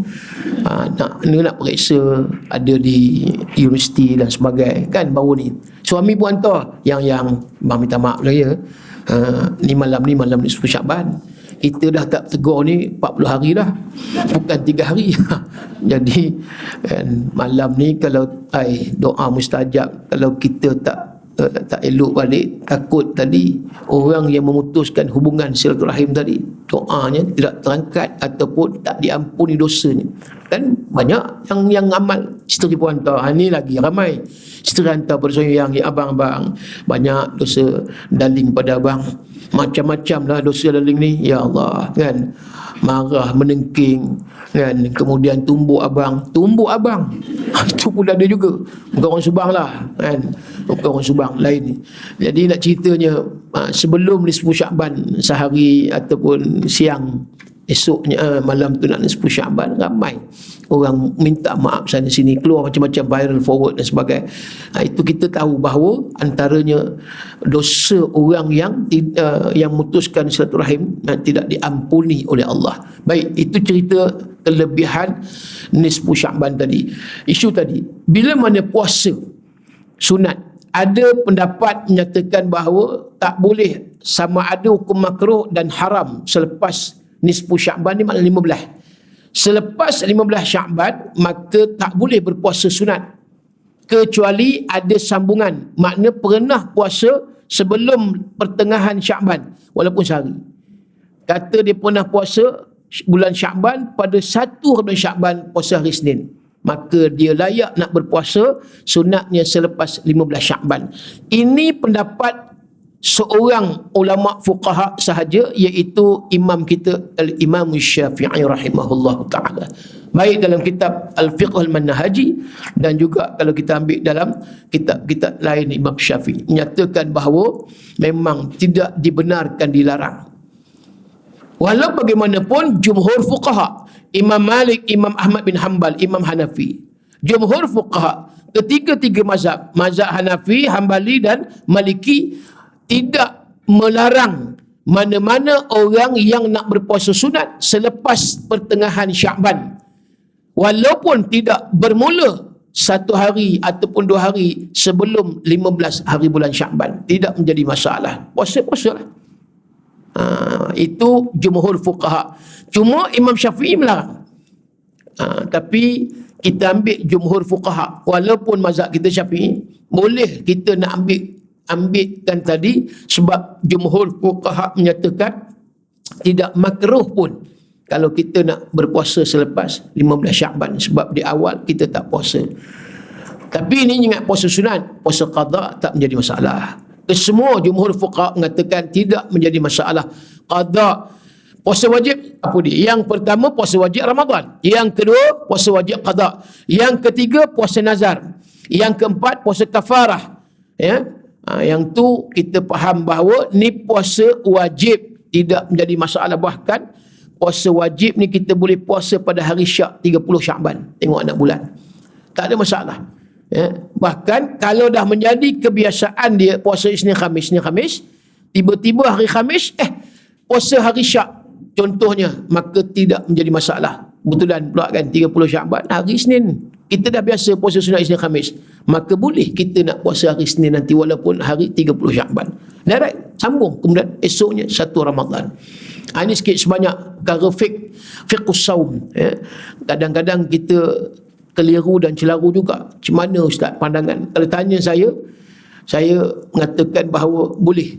nak periksa ada di universiti dan sebagainya, kan? Baru ni suami pun hantar yang bang minta maaf lah ya, ni malam nisfu Sya'ban. Kita dah tak tegur ni 40 hari dah, bukan 3 hari. Jadi malam ni kalau doa mustajab, kalau kita tak elok balik, takut tadi orang yang memutuskan hubungan silaturahim tadi, doanya tidak terangkat ataupun tak diampuni dosanya. Kan banyak yang amal isteri pun hantar, ni lagi ramai isteri hantar pada saya yang abang-abang banyak dosa daling pada abang, macam-macam lah dosa daling ni, ya Allah, kan? Marah, menengking, kan? Kemudian tumbuk abang itu pun ada juga, bukan orang Subang lah, kan? Bukan orang Subang lain ni. Jadi nak ceritanya, sebelum nisfu Sya'ban sehari ataupun siang, esoknya malam tu nak nisfu Sya'ban, ramai orang minta maaf sana sini, keluar macam-macam viral forward dan sebagainya. Itu kita tahu bahawa antaranya dosa orang yang memutuskan silaturahim tidak diampuni oleh Allah. Baik, itu cerita kelebihan nisfu Sya'ban tadi. Isu tadi, bila mana puasa sunat, ada pendapat menyatakan bahawa tak boleh, sama ada hukum makruh dan haram selepas nisfu Sya'ban ni, maknanya 15. Selepas 15 Sya'ban, maka tak boleh berpuasa sunat, kecuali ada sambungan, makna pernah puasa sebelum pertengahan Sya'ban walaupun sehari. Kata dia pernah puasa bulan Sya'ban, pada 1 bulan Sya'ban puasa hari Isnin, maka dia layak nak berpuasa sunatnya selepas 15 Sya'ban. Ini pendapat seorang ulama fuqaha sahaja, iaitu imam kita Al-Imam Syafi'i rahimahullah ta'ala, baik dalam kitab Al-Fiqh Al-Manhaji, dan juga kalau kita ambil dalam kitab-kitab lain, Imam Syafi'i menyatakan bahawa memang tidak dibenarkan, dilarang. Walau bagaimanapun jumhur fuqaha, Imam Malik, Imam Ahmad bin Hanbal, Imam Hanafi, jumhur fuqaha, ketiga-tiga mazhab Hanafi, Hanbali dan Maliki, tidak melarang mana-mana orang yang nak berpuasa sunat selepas pertengahan Sya'ban, walaupun tidak bermula 1 hari ataupun 2 hari sebelum 15 hari bulan Sya'ban, tidak menjadi masalah. Puasa-puasalah. Itu jumhur fuqaha. Cuma Imam Syafi'i melarang. Tapi kita ambil jumhur fuqaha, walaupun mazhab kita Syafi'i, boleh kita nak ambilkan tadi, sebab jumhur fuqaha menyatakan tidak makruh pun kalau kita nak berpuasa selepas 15 Sya'ban, sebab di awal kita tak puasa. Tapi ini ingat puasa sunat, puasa qada tak menjadi masalah. Kesemua jumhur fuqaha mengatakan tidak menjadi masalah. Qada, puasa wajib apa dia? Yang pertama puasa wajib Ramadan, yang kedua puasa wajib qada, yang ketiga puasa nazar, yang keempat puasa kafarah, ya. Yang tu kita faham bahawa ni puasa wajib, tidak menjadi masalah. Bahkan puasa wajib ni kita boleh puasa pada hari Syak, 30 Sya'ban, tengok anak bulan, tak ada masalah, ya. Bahkan kalau dah menjadi kebiasaan dia puasa Isnin Khamis, tiba-tiba hari Khamis puasa hari Syak contohnya, maka tidak menjadi masalah. Betulan pula kan 30 Sya'ban hari Isnin, Kita dah biasa puasa sunat Isnin Khamis, maka boleh kita nak puasa hari Senin nanti walaupun hari 30 Syakban. Direct, sambung. Kemudian esoknya 1 Ramadan. Ini sikit sebanyak perkara fiqhus saum. Kadang-kadang kita keliru dan celaru juga. Macam mana Ustaz pandangan? Kalau tanya saya mengatakan bahawa boleh.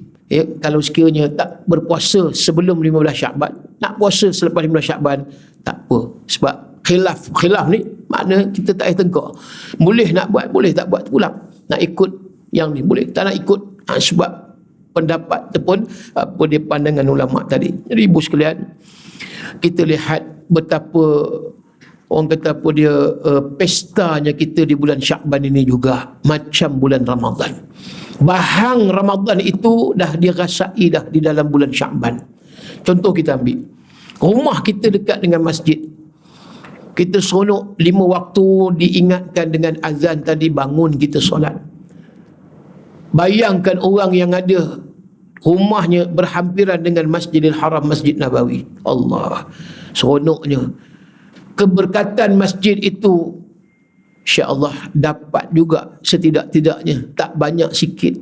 Kalau sekiranya tak berpuasa sebelum 15 Syakban, nak puasa selepas 15 Syakban, tak apa. Sebab khilaf ni makna kita tak payah tengkar. Boleh nak buat, boleh tak buat, pulang. Nak ikut yang ni boleh, tak nak ikut sebab pendapat ataupun apa dia pandangan ulama tadi. Jadi ibu sekalian, kita lihat betapa orang kata apa dia pestanya kita di bulan Syakban ini juga macam bulan Ramadan. Bahang Ramadan itu dah dirasai dah di dalam bulan Syakban. Contoh kita ambil, rumah kita dekat dengan masjid, kita seronok 5 waktu diingatkan dengan azan tadi, bangun kita solat. Bayangkan orang yang ada rumahnya berhampiran dengan Masjidil Haram, Masjid Nabawi. Allah, seronoknya. Keberkatan masjid itu insya-Allah dapat juga setidak-tidaknya, tak banyak sikit,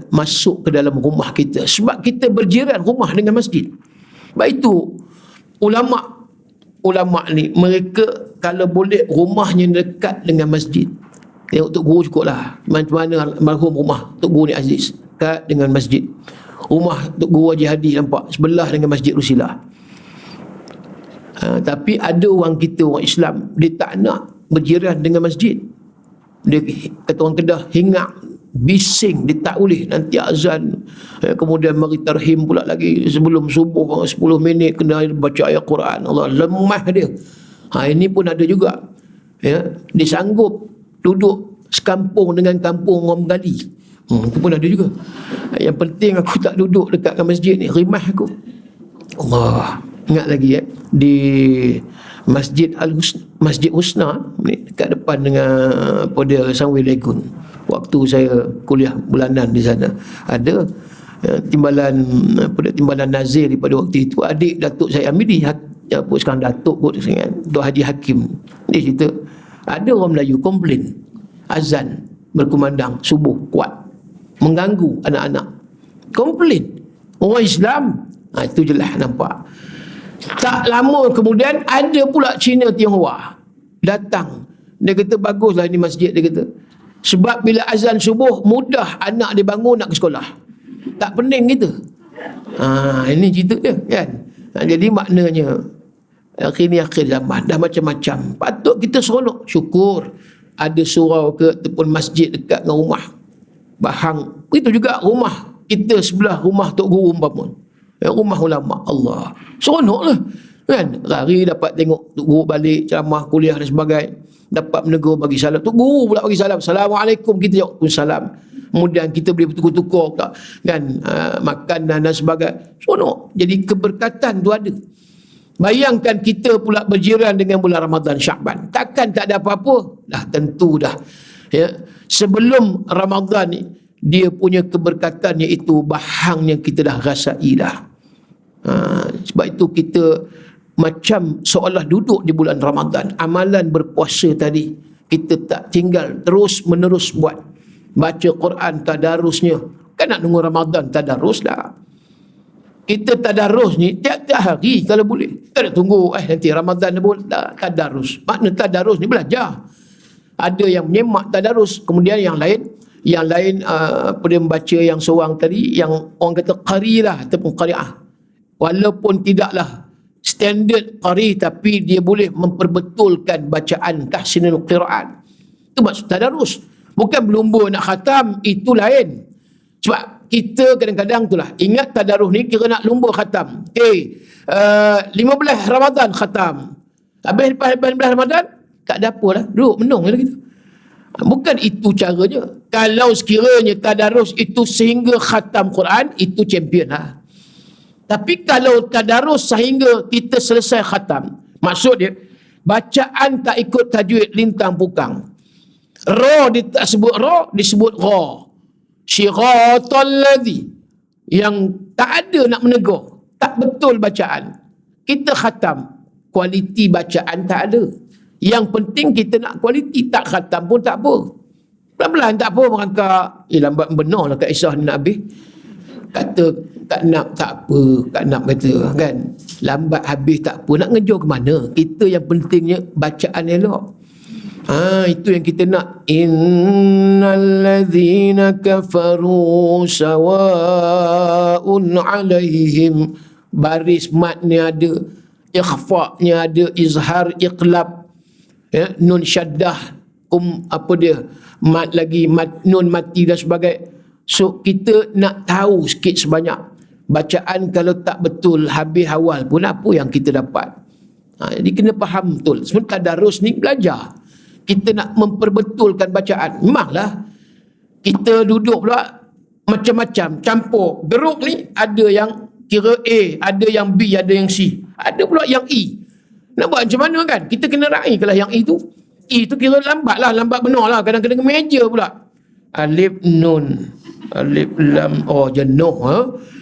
masuk ke dalam rumah kita. Sebab kita berjiran rumah dengan masjid. Sebab itu ulama ni, mereka kalau boleh rumahnya dekat dengan masjid. Untuk guru cukup lah. Macam mana almarhum rumah Tok Guru ni Aziz, dekat dengan masjid. Rumah Tok Guru Haji Hadi nampak sebelah dengan Masjid Rusilah. Tapi ada orang kita, orang Islam, dia tak nak berjiran dengan masjid. Dia kata orang Kedah, hinggap, bising, dia tak boleh. Nanti azan, kemudian mari tarhim pula lagi sebelum subuh 10 minit kena baca ayat Quran. Allah, lemah dia. Ini pun ada juga. Dia sanggup duduk sekampung dengan kampung orang Gali. Itu pun ada juga. Yang penting aku tak duduk dekat masjid ni, rimah aku. Allah, ingat lagi di Masjid Husna ni, dekat depan dengan apa dia, Sunway Lagoon. Waktu saya kuliah bulanan di sana, ada timbalan nazir pada waktu itu, adik Datuk saya Amidi, apa sekarang Datuk kot sangat, Dr. Haji Hakim. Dia cerita ada orang Melayu komplain azan berkumandang subuh kuat, mengganggu anak-anak. Komplain orang Islam. Itu jelas nampak. Tak lama kemudian ada pula Cina Tionghoa datang. Dia kata baguslah ini masjid, dia kata. Sebab bila azan subuh mudah anak dia bangun nak ke sekolah. Tak pening kita. Ini cerita dia kan. Jadi maknanya akhir zaman dah macam-macam. Patut kita seronok, syukur ada surau ke ataupun masjid dekat dengan rumah. Bahang. Itu juga rumah kita sebelah rumah Tok Guru umpama. Rumah ulama. Allah, seronok lah kan. Hari dapat tengok Tok Guru balik ceramah, kuliah dan sebagainya, dapat menegur, bagi salam. Tok Guru pula bagi salam, Assalamualaikum, kita jawab salam. Kemudian kita boleh bertukar-tukar kan, makanan dan sebagainya. Seronok. Jadi keberkatan tu ada. Bayangkan kita pula berjiran dengan bulan Ramadan Syakban, takkan tak ada apa-apa? Dah tentu dah. Sebelum Ramadan ni, dia punya keberkatan, iaitu bahangnya kita dah rasai dah. Sebab itu kita macam seolah duduk di bulan Ramadan. Amalan berpuasa tadi kita tak tinggal, terus menerus buat. Baca Quran, tadarusnya kan nak nunggu Ramadan tadarus dah. Kita tadarus ni tiap-tiap hari kalau boleh. Tak nak tunggu nanti Ramadan pun tadarus. Makna tadarus ni belajar. Ada yang menyemak tadarus, kemudian yang lain apa dia membaca yang seorang tadi, yang orang kata qari lah ataupun qari'ah. Walaupun tidaklah standard qari, tapi dia boleh memperbetulkan bacaan, tahsinul qira'at. Itu maksud tadarus. Bukan berlumba nak khatam, itu lain. Sebab kita kadang-kadang itulah, ingat tadarus ni kira nak lumba khatam. 15 Ramadan khatam. Habis 15 Ramadan tak ada apa lah, duduk menung je kita. Bukan itu caranya. Kalau sekiranya tadarus itu sehingga khatam Quran, itu champion lah. Tapi kalau tadarus sehingga kita selesai khatam, maksud dia bacaan tak ikut tajwid lintang pukang. Ra tak sebut ra, disebut ra. Syiratal ladzi, yang tak ada nak menegur, tak betul bacaan. Kita khatam, kualiti bacaan tak ada. Yang penting kita nak kualiti. Tak khatam pun tak apa. Pelan-pelan tak apa merangkak. Lambat benar lah Kak Isah nak habis. Kata tak nak tak apa. Tak nak kata kan. Lambat habis tak apa. Nak ngejar ke mana? Kita yang pentingnya bacaan elok. Itu yang kita nak. Innalladzina kafaru sawa'un alaihim. Baris matnya ada, ikhfa'-nya ada, izhar, iqlab, ya, nun syaddah, apa dia, mat lagi, nun mati dan sebagainya. So kita nak tahu sikit sebanyak. Bacaan kalau tak betul habis awal pun apa yang kita dapat. Jadi kena faham betul. Sebentar tadarus ni belajar. Kita nak memperbetulkan bacaan. Memanglah kita duduk pula macam-macam, campur. Geruk ni ada yang kira A, ada yang B, ada yang C, ada pula yang E. Nak buat macam mana kan? Kita kena raikanlah yang E tu. E tu kira lambat lah, lambat benar lah. Kadang-kadang meja pula. Alif nun, alif lam, jenuh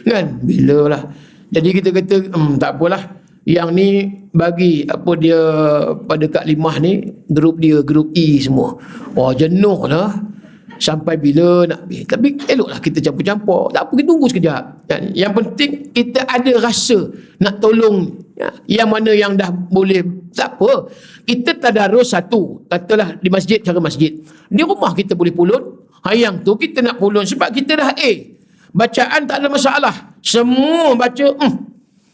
kan? Bila lah. Jadi kita kata tak apalah. Yang ni bagi apa dia pada Kak Limah ni, grup dia, grup E semua. Jenuh lah. Sampai bila nak habis. Tapi eloklah kita campur-campur. Tak apa, kita tunggu sekejap. Yang penting kita ada rasa nak tolong. Yang mana yang dah boleh, tak apa. Kita tadarus satu. Katalah di masjid, cara masjid. Di rumah kita boleh pulun. Yang tu kita nak pulun sebab kita dah bacaan tak ada masalah. Semua baca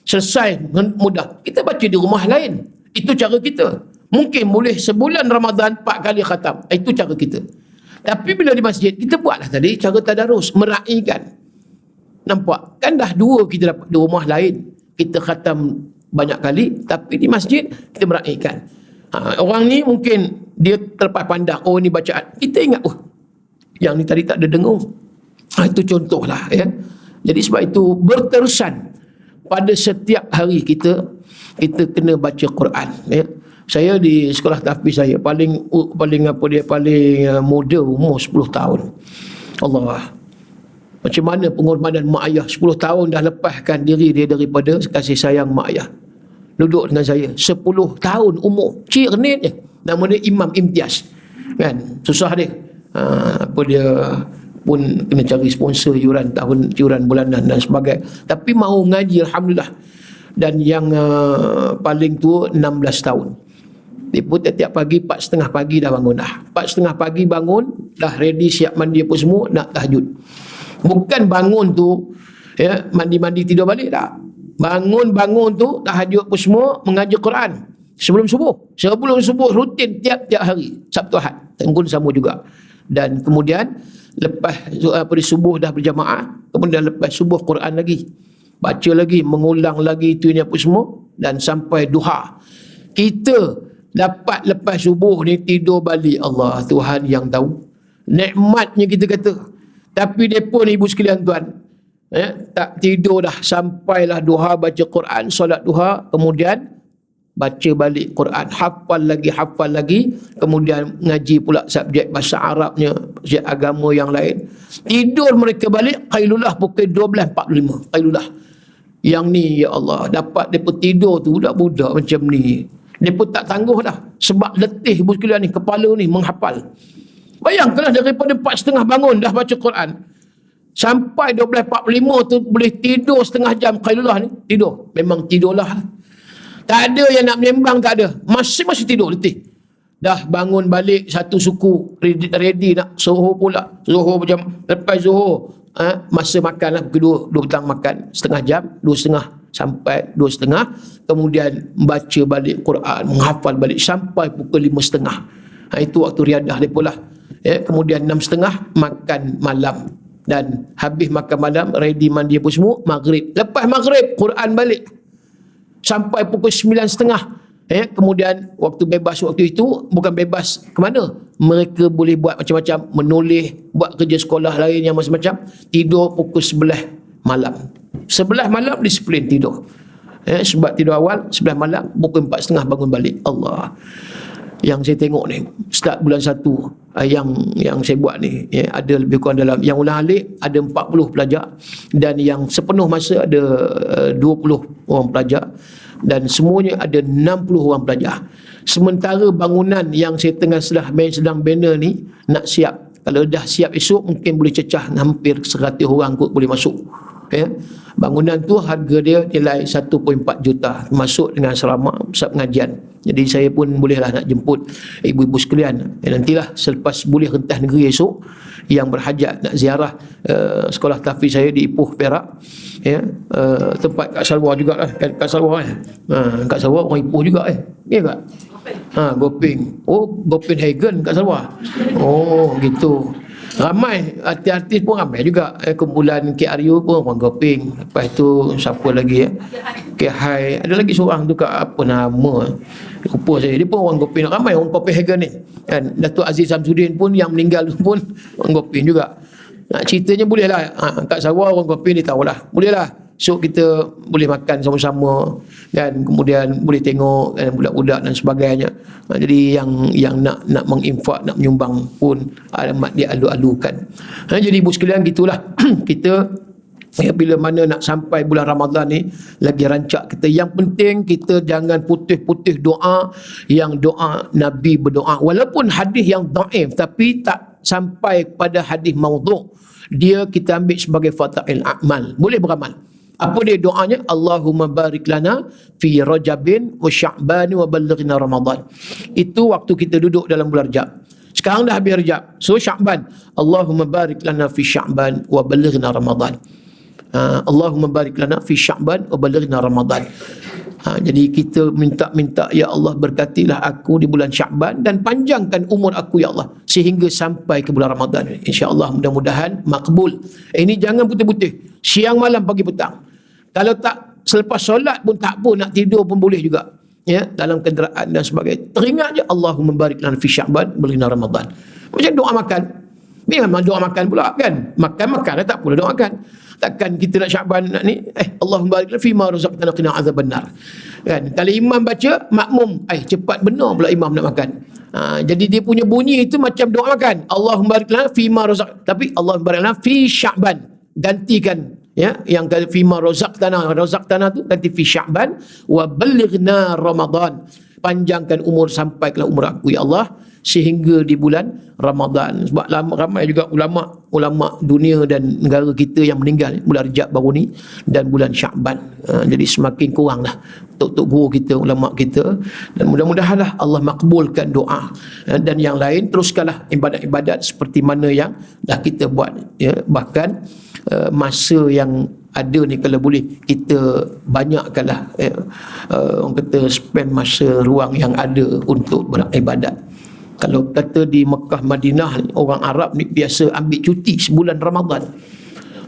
selesai mudah. Kita baca di rumah lain. Itu cara kita. Mungkin boleh sebulan Ramadan 4 kali khatam. Itu cara kita. Tapi bila di masjid, kita buatlah tadi cara tadarus, meraihkan. Nampak? Kan dah 2 kita dapat di rumah lain. Kita khatam banyak kali, tapi di masjid kita meraihkan. Orang ni mungkin dia terlepas pandang, ni bacaan. Kita ingat, yang ni tadi tak ada dengung. Itu contohlah. Ya. Jadi sebab itu berterusan pada setiap hari kita kena baca Quran. Ya. Saya di sekolah tahfiz saya paling muda umur 10 tahun. Allah. Macam mana pengorbanan mak ayah 10 tahun dah lepaskan diri dia daripada kasih sayang mak ayah. Duduk dengan saya 10 tahun umur. Cik Renit je. Nama dia Imam Imtiaz. Kan? Susah dia. Dia pun kena cari sponsor yuran bulanan dan sebagainya. Tapi mahu ngaji alhamdulillah. Dan yang paling tua 16 tahun. Dia pun tiap pagi 4:30 pagi dah bangun dah. 4:30 pagi bangun, dah ready siap mandi apa semua, nak tahajud. Bukan bangun tu, ya, mandi-mandi tidur balik tak. Bangun tu, tahajud apa semua, mengaji Quran. Sebelum subuh rutin tiap-tiap hari. Sabtu Ahad. Pun sama juga. Dan kemudian, lepas subuh dah berjamaah, kemudian lepas subuh Quran lagi. Baca lagi, mengulang lagi itu ini apa semua. Dan sampai duha. Kita dapat lepas subuh ni tidur balik. Allah, Tuhan yang tahu. Nikmatnya kita kata. Tapi mereka ni ibu sekalian tuan, tak tidur dah. Sampailah duha baca Quran, solat duha. Kemudian baca balik Quran. Hafal lagi. Kemudian ngaji pula subjek bahasa Arabnya, subjek agama yang lain. Tidur mereka balik, Qailulah pukul 12.45. Qailulah. Yang ni, ya Allah, dapat mereka tidur tu budak-budak macam ni. Dia pun tak tangguh dah. Sebab letih ibu sekalian ni, kepala ni menghafal. Bayangkanlah daripada 4:30 bangun dah baca Quran. Sampai 12.45 tu boleh tidur setengah jam. Qailulah ni, tidur. Memang tidurlah. Tak ada yang nak menyembang, tak ada. Masih tidur letih. Dah bangun balik satu suku. Ready nak zuhur pula. Zuhur macam lepas zuhur. Masa makan lah. Pukul 2 petang makan. Setengah jam. 2:30 sampai 2:30. Kemudian membaca balik Quran, menghafal balik sampai pukul 5:30. Itu waktu riadah dia pula. Kemudian 6:30 makan malam. Dan habis makan malam, ready mandi apa semua, maghrib. Lepas maghrib, Quran balik. Sampai pukul 9:30. Kemudian waktu bebas waktu itu, bukan bebas ke mana? Mereka boleh buat macam-macam, menulis, buat kerja sekolah lain yang macam-macam. Tidur pukul 11 malam. 11 malam disiplin tidur. Sebab tidur awal, 11 malam, pukul 4:30 bangun balik. Allah. yang saya tengok ni start bulan 1, yang saya buat ni ada lebih kurang dalam yang ulang alik ada 40 pelajar, dan yang sepenuh masa ada 20 orang pelajar, dan semuanya ada 60 orang pelajar. Sementara bangunan yang saya tengah sedang bina ni nak siap, kalau dah siap esok mungkin boleh cecah hampir 100 orang kot boleh masuk. Bangunan tu harga dia nilai 1.4 juta, masuk dengan asrama, pusat pengajian. Jadi saya pun bolehlah nak jemput ibu-ibu sekalian, nantilah selepas boleh rentas negeri esok yang berhajat nak ziarah sekolah tahfiz saya di Ipoh, Perak, tempat Kak Salwa jugalah, Kak Salwa Kak Salwa orang Ipoh juga ya Kak? Goping. Copenhagen Kak Salwa. Gitu. Ramai artis-artis pun ramai juga. Kumpulan KRU pun orang Goping. Lepas tu siapa lagi K-High. Ada lagi seorang tu Kak, apa nama, lupa saya. Dia pun orang Goping. Ramai orang Copenhagen ni kan. Datuk Aziz Samsudin pun yang meninggal pun orang Goping juga. Ceritanya bolehlah Kak Sarawak orang Goping dia tahulah. Bolehlah esok kita boleh makan sama-sama dan kemudian boleh tengok budak-budak dan sebagainya. Jadi yang nak menginfak, nak menyumbang pun amat dialu-alukan. Jadi ibu sekalian gitulah kita bila mana nak sampai bulan Ramadan ni lagi rancak kita. Yang penting kita jangan putih-putih doa, yang doa Nabi berdoa walaupun hadis yang dhaif tapi tak sampai pada hadis maudhu', dia kita ambil sebagai fata'il a'mal, boleh beramal. Apa dia doanya? Allahumma barik lana fi Rajabin wa Sya'ban wa ballighna Ramadan. Itu waktu kita duduk dalam bulan Rajab. Sekarang dah habis Rajab. So Sya'ban, Allahumma barik lana fi Sya'ban wa ballighna Ramadan. Allahumma barik lana fi Sya'ban wa ballighna Ramadan. Jadi kita minta, ya Allah berkatilah aku di bulan Sya'ban dan panjangkan umur aku ya Allah sehingga sampai ke bulan Ramadan. InsyaAllah mudah-mudahan makbul. Ini jangan putih-putih, siang malam pagi petang. Kalau tak selepas solat pun tak apa, nak tidur pun boleh juga dalam kenderaan dan sebagainya. Teringat je Allahumma barik lana fi Sya'ban wa ballighna Ramadan. Macam doa makan. Memang doa makan pula kan. Makan tak pula doa makan. Takkan kita nak Sya'ban ni Allahumma barik lana fi ma razaqtana qina azabannar. Kan kalau imam baca makmum cepat benar pula imam nak makan. Jadi dia punya bunyi itu macam doa makan. Allahumma barik lana fi ma razaq, tapi Allahumma barik lana fi Sya'ban. Gantikan yang kata fi ma razaqtana tu ganti fi Sya'ban wa ballighna Ramadan. Panjangkan umur sampai ke umur aku ya Allah sehingga di bulan Ramadan. Sebab ramai juga ulama dunia dan negara kita yang meninggal bulan Rajab baru ni dan bulan Sya'ban. Jadi semakin kuranglah tok guru kita, ulama kita, dan mudah-mudahanlah Allah makbulkan doa. Dan yang lain teruskanlah ibadat-ibadat seperti mana yang dah kita buat bahkan masa yang ada ni kalau boleh kita banyakkanlah orang kata spend masa ruang yang ada untuk beribadat. Kalau kata di Mekah Madinah ni, orang Arab ni biasa ambil cuti sebulan Ramadan.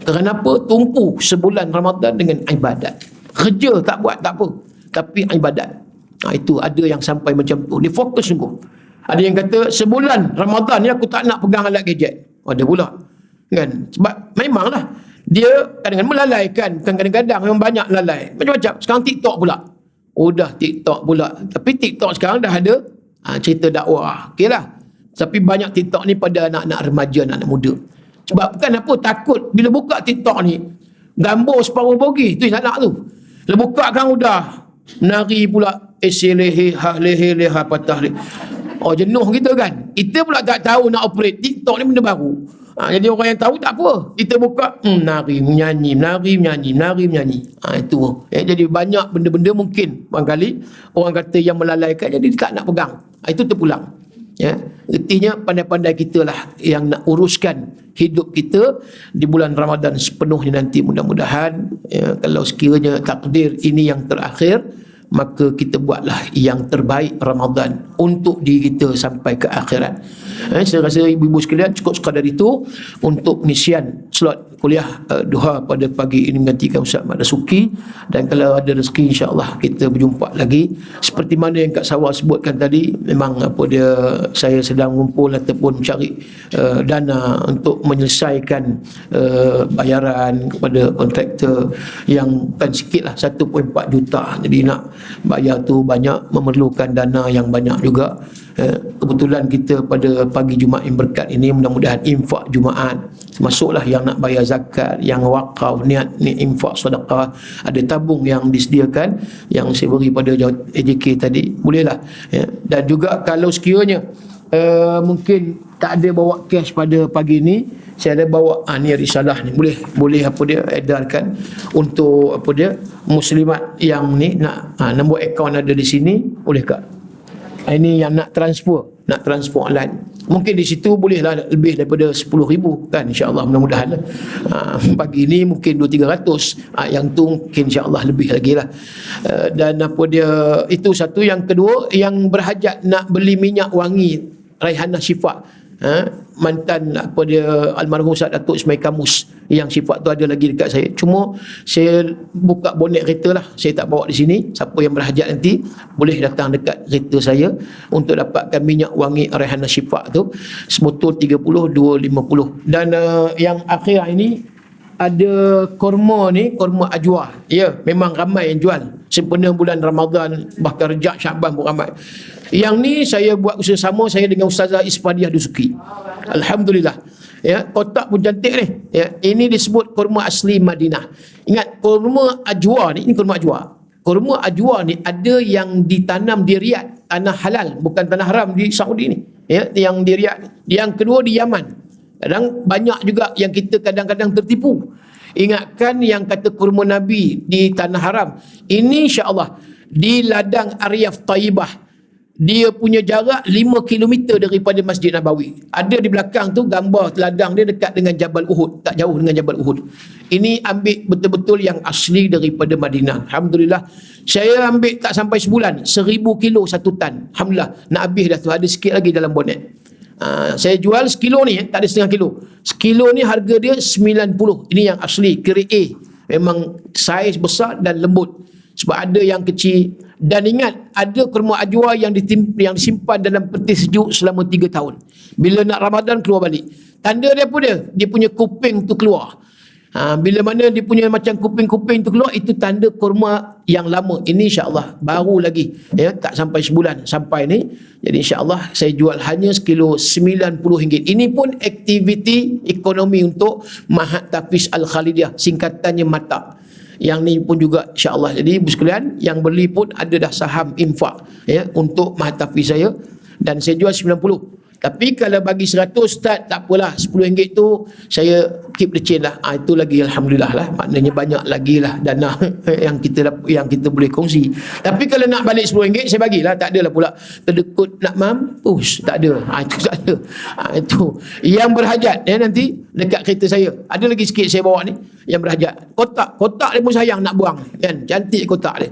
Kenapa? Tumpu sebulan Ramadan dengan ibadat. Kerja tak buat tak apa, tapi ibadat. Itu ada yang sampai macam tu. Dia fokus sungguh. Ada yang kata sebulan Ramadan ni aku tak nak pegang alat gadget. Ada pula kan. Sebab memanglah dia kadang-kadang melalaikan, kadang-kadang memang banyak lalai. Macam-macam. Sekarang TikTok pula. Dah TikTok pula. Tapi TikTok sekarang dah ada cerita dakwah. Okeylah. Tapi banyak TikTok ni pada anak-anak remaja, anak-anak muda. Sebab bukan apa, takut bila buka TikTok ni gambar separuh bogi tu anak tu. Bila buka kan udah menari pula lehe patah lehe. Jenuh kita kan. Kita pula tak tahu nak operate TikTok ni benda baru. Jadi orang yang tahu tak apa. Kita buka menari, menyanyi. Itu. Jadi banyak benda-benda mungkin barangkali orang kata yang melalaikan, jadi dia tak nak pegang. Itu terpulang. Artinya pandai-pandai kita lah yang nak uruskan hidup kita di bulan Ramadan sepenuhnya nanti. Mudah-mudahan kalau sekiranya takdir ini yang terakhir, maka kita buatlah yang terbaik Ramadan untuk diri kita sampai ke akhirat. Saya rasa ibu-ibu sekalian cukup sekadar itu untuk pengisian slot kuliah duha pada pagi ini menggantikan Ustaz Mat Dasuki. Dan kalau ada rezeki insya-Allah kita berjumpa lagi. Seperti mana yang Kak Sawa sebutkan tadi, memang saya sedang mengumpul ataupun mencari dana untuk menyelesaikan bayaran kepada kontraktor yang bukan sikit lah, 1.4 juta. Jadi nak bayar tu banyak, memerlukan dana yang banyak juga. Kebetulan kita pada pagi Jumaat yang berkat ini, mudah-mudahan infak Jumaat, termasuklah yang nak bayar zakat, yang wakaf, niat infak sedekah, ada tabung yang disediakan yang saya beri pada AJK tadi, bolehlah dan juga kalau sekiranya mungkin tak ada bawa cash pada pagi ni, saya ada bawa ni risalah ni, boleh apa dia edarkan untuk apa dia muslimat yang ni nak nombor akaun ada di sini, boleh tak? Ini yang nak transfer online, mungkin di situ bolehlah lebih daripada 10,000 kan, insya-Allah, mudah-mudahan pagi ni mungkin 200-300, yang tu mungkin insya-Allah lebih lagi lah. Dan apa dia, itu satu. Yang kedua, yang berhajat nak beli minyak wangi Raihanah Syifa, mantan apa dia almarhum Ustaz Datuk Ismail Kamus, yang sifat tu ada lagi dekat saya, cuma saya buka bonet kereta lah, saya tak bawa di sini. Siapa yang berhajat nanti boleh datang dekat kereta saya untuk dapatkan minyak wangi Raihanah Syifa tu, sebotol 30-250. Dan yang akhir ini ada korma ni, korma ajwa. Ya, memang ramai yang jual sempena bulan Ramadan, bahkan Rejab Syaban pun ramai. Yang ni saya buat bersama saya dengan Ustazah Isfadiah Dusuki. Alhamdulillah. Ya, kotak pun cantik ni. Ya, ini disebut kurma asli Madinah. Ingat, kurma ajwa ni, ini kurma ajwa. Kurma ajwa ni ada yang ditanam di Riyadh, tanah halal, bukan tanah haram di Saudi ni. Ya, yang di Riyadh. Yang kedua di Yaman. Kadang banyak juga yang kita kadang-kadang tertipu. Ingatkan yang kata kurma Nabi di tanah haram. Ini insya-Allah di ladang Aryaf Taibah. Dia punya jarak 5 km daripada Masjid Nabawi. Ada di belakang tu gambar ladang dia dekat dengan Jabal Uhud. Tak jauh dengan Jabal Uhud. Ini ambil betul-betul yang asli daripada Madinah. Alhamdulillah. Saya ambil tak sampai sebulan. 1,000 kilo 1 tan. Alhamdulillah. Nak habis dah tu. Ada sikit lagi dalam bonet. Saya jual sekilo ni, tak ada setengah kilo. Sekilo ni harga dia 90. Ini yang asli, grade A. Memang saiz besar dan lembut. Sebab ada yang kecil. Dan ingat, ada kurma ajwa yang disimpan dalam peti sejuk selama 3 tahun. Bila nak Ramadan, keluar balik. Tanda dia apa dia? Dia punya kuping tu keluar. Bila mana dia punya macam kuping-kuping tu keluar, itu tanda kurma yang lama. Ini insya-Allah baru lagi, ya, tak sampai sebulan sampai ni. Jadi insya-Allah saya jual hanya sekilo RM90. Ini pun aktiviti ekonomi untuk Mahat Tafiz Al-Khalidiyah, singkatannya MATAP. Yang ni pun juga insya-Allah. Jadi ibu sekalian yang beli pun ada dah saham infak, ya, untuk Mahat Tafiz saya, dan saya jual 90. Tapi kalau bagi 100 Ustaz, tak apalah, RM10 tu saya keep the chain lah. Itu lagi Alhamdulillah lah. Maknanya banyak lagi lah dana yang kita boleh kongsi. Tapi kalau nak balik RM10 saya bagilah. Tak adalah pula terdekut nak mampus. Tak ada. Itu tak ada. Itu yang berhajat, ya, nanti dekat kereta saya. Ada lagi sikit saya bawa ni yang berhajat. Kotak dia pun sayang nak buang, kan? Cantik kotak dia.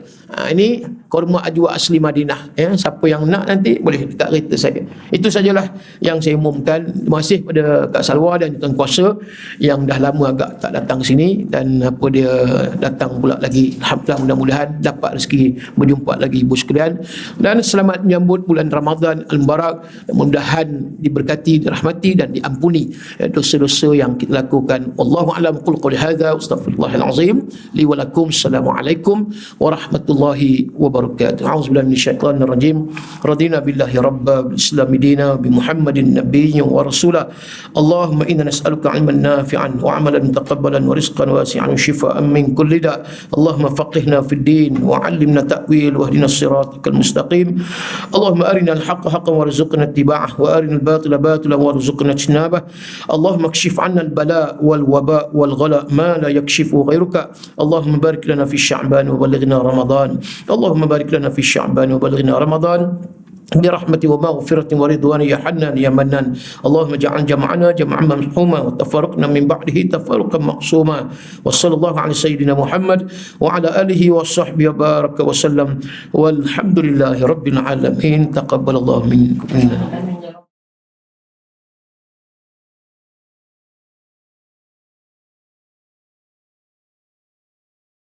Ini kurma ajwa asli Madinah, ya. Siapa yang nak nanti boleh dekat kereta saya. Itu sajalah yang saya umumkan. Terima kasih pada Kak Salwa dan Tuan Kuasa yang dah lama agak tak datang sini, dan apa dia datang pula lagi. Alhamdulillah, mudah-mudahan dapat rezeki berjumpa lagi ibu sekalian, dan selamat menyambut bulan Ramadan Al-Mubarak. Mudah-mudahan diberkati, dirahmati dan diampuni dosa-dosa yang kita lakukan. Wallahu a'lam. Qul qouli hadza astaghfirullahal azim li wa lakum. Assalamualaikum warahmatullahi wabarakatuh. A'udzubillahi minasyaitonir rajim. Radina billahi rabba bil islam dina bi Muhammadin nabiyyin wa rasula. Allahumma inna nas'aluka 'ilman nafi'an wa 'amalan mutaqabbalan wa rizqan wasi'an wa shifaa'an min kulli da'. Allahumma faqihna fid din wa 'allimna ta'wil wa hdina as-siratal mustaqim. Allahumma arina al-haqqa haqqan warzuqna ittiba'ah wa arina al-batila batilan warzuqna ijtinabah. Allahumma kshif 'anna al-bala' wal waba' wal ghala ma la yakshifu ghayruka. Allahumma barik lana fi sya'ban wa ballighna ramadan. Allahumma barik lana fi sya'ban wa ballighna ramadan برحمة ومغفرة ورضوان يا حنان يا منان. اللهم اجعل جمعنا جمعا مرحوما وتفرقنا من بعده تفرقا مقسوما. وصلى الله على سيدنا محمد وعلى آله وصحبه وبارك وسلم والحمد لله رب العالمين. تقبل الله منكم.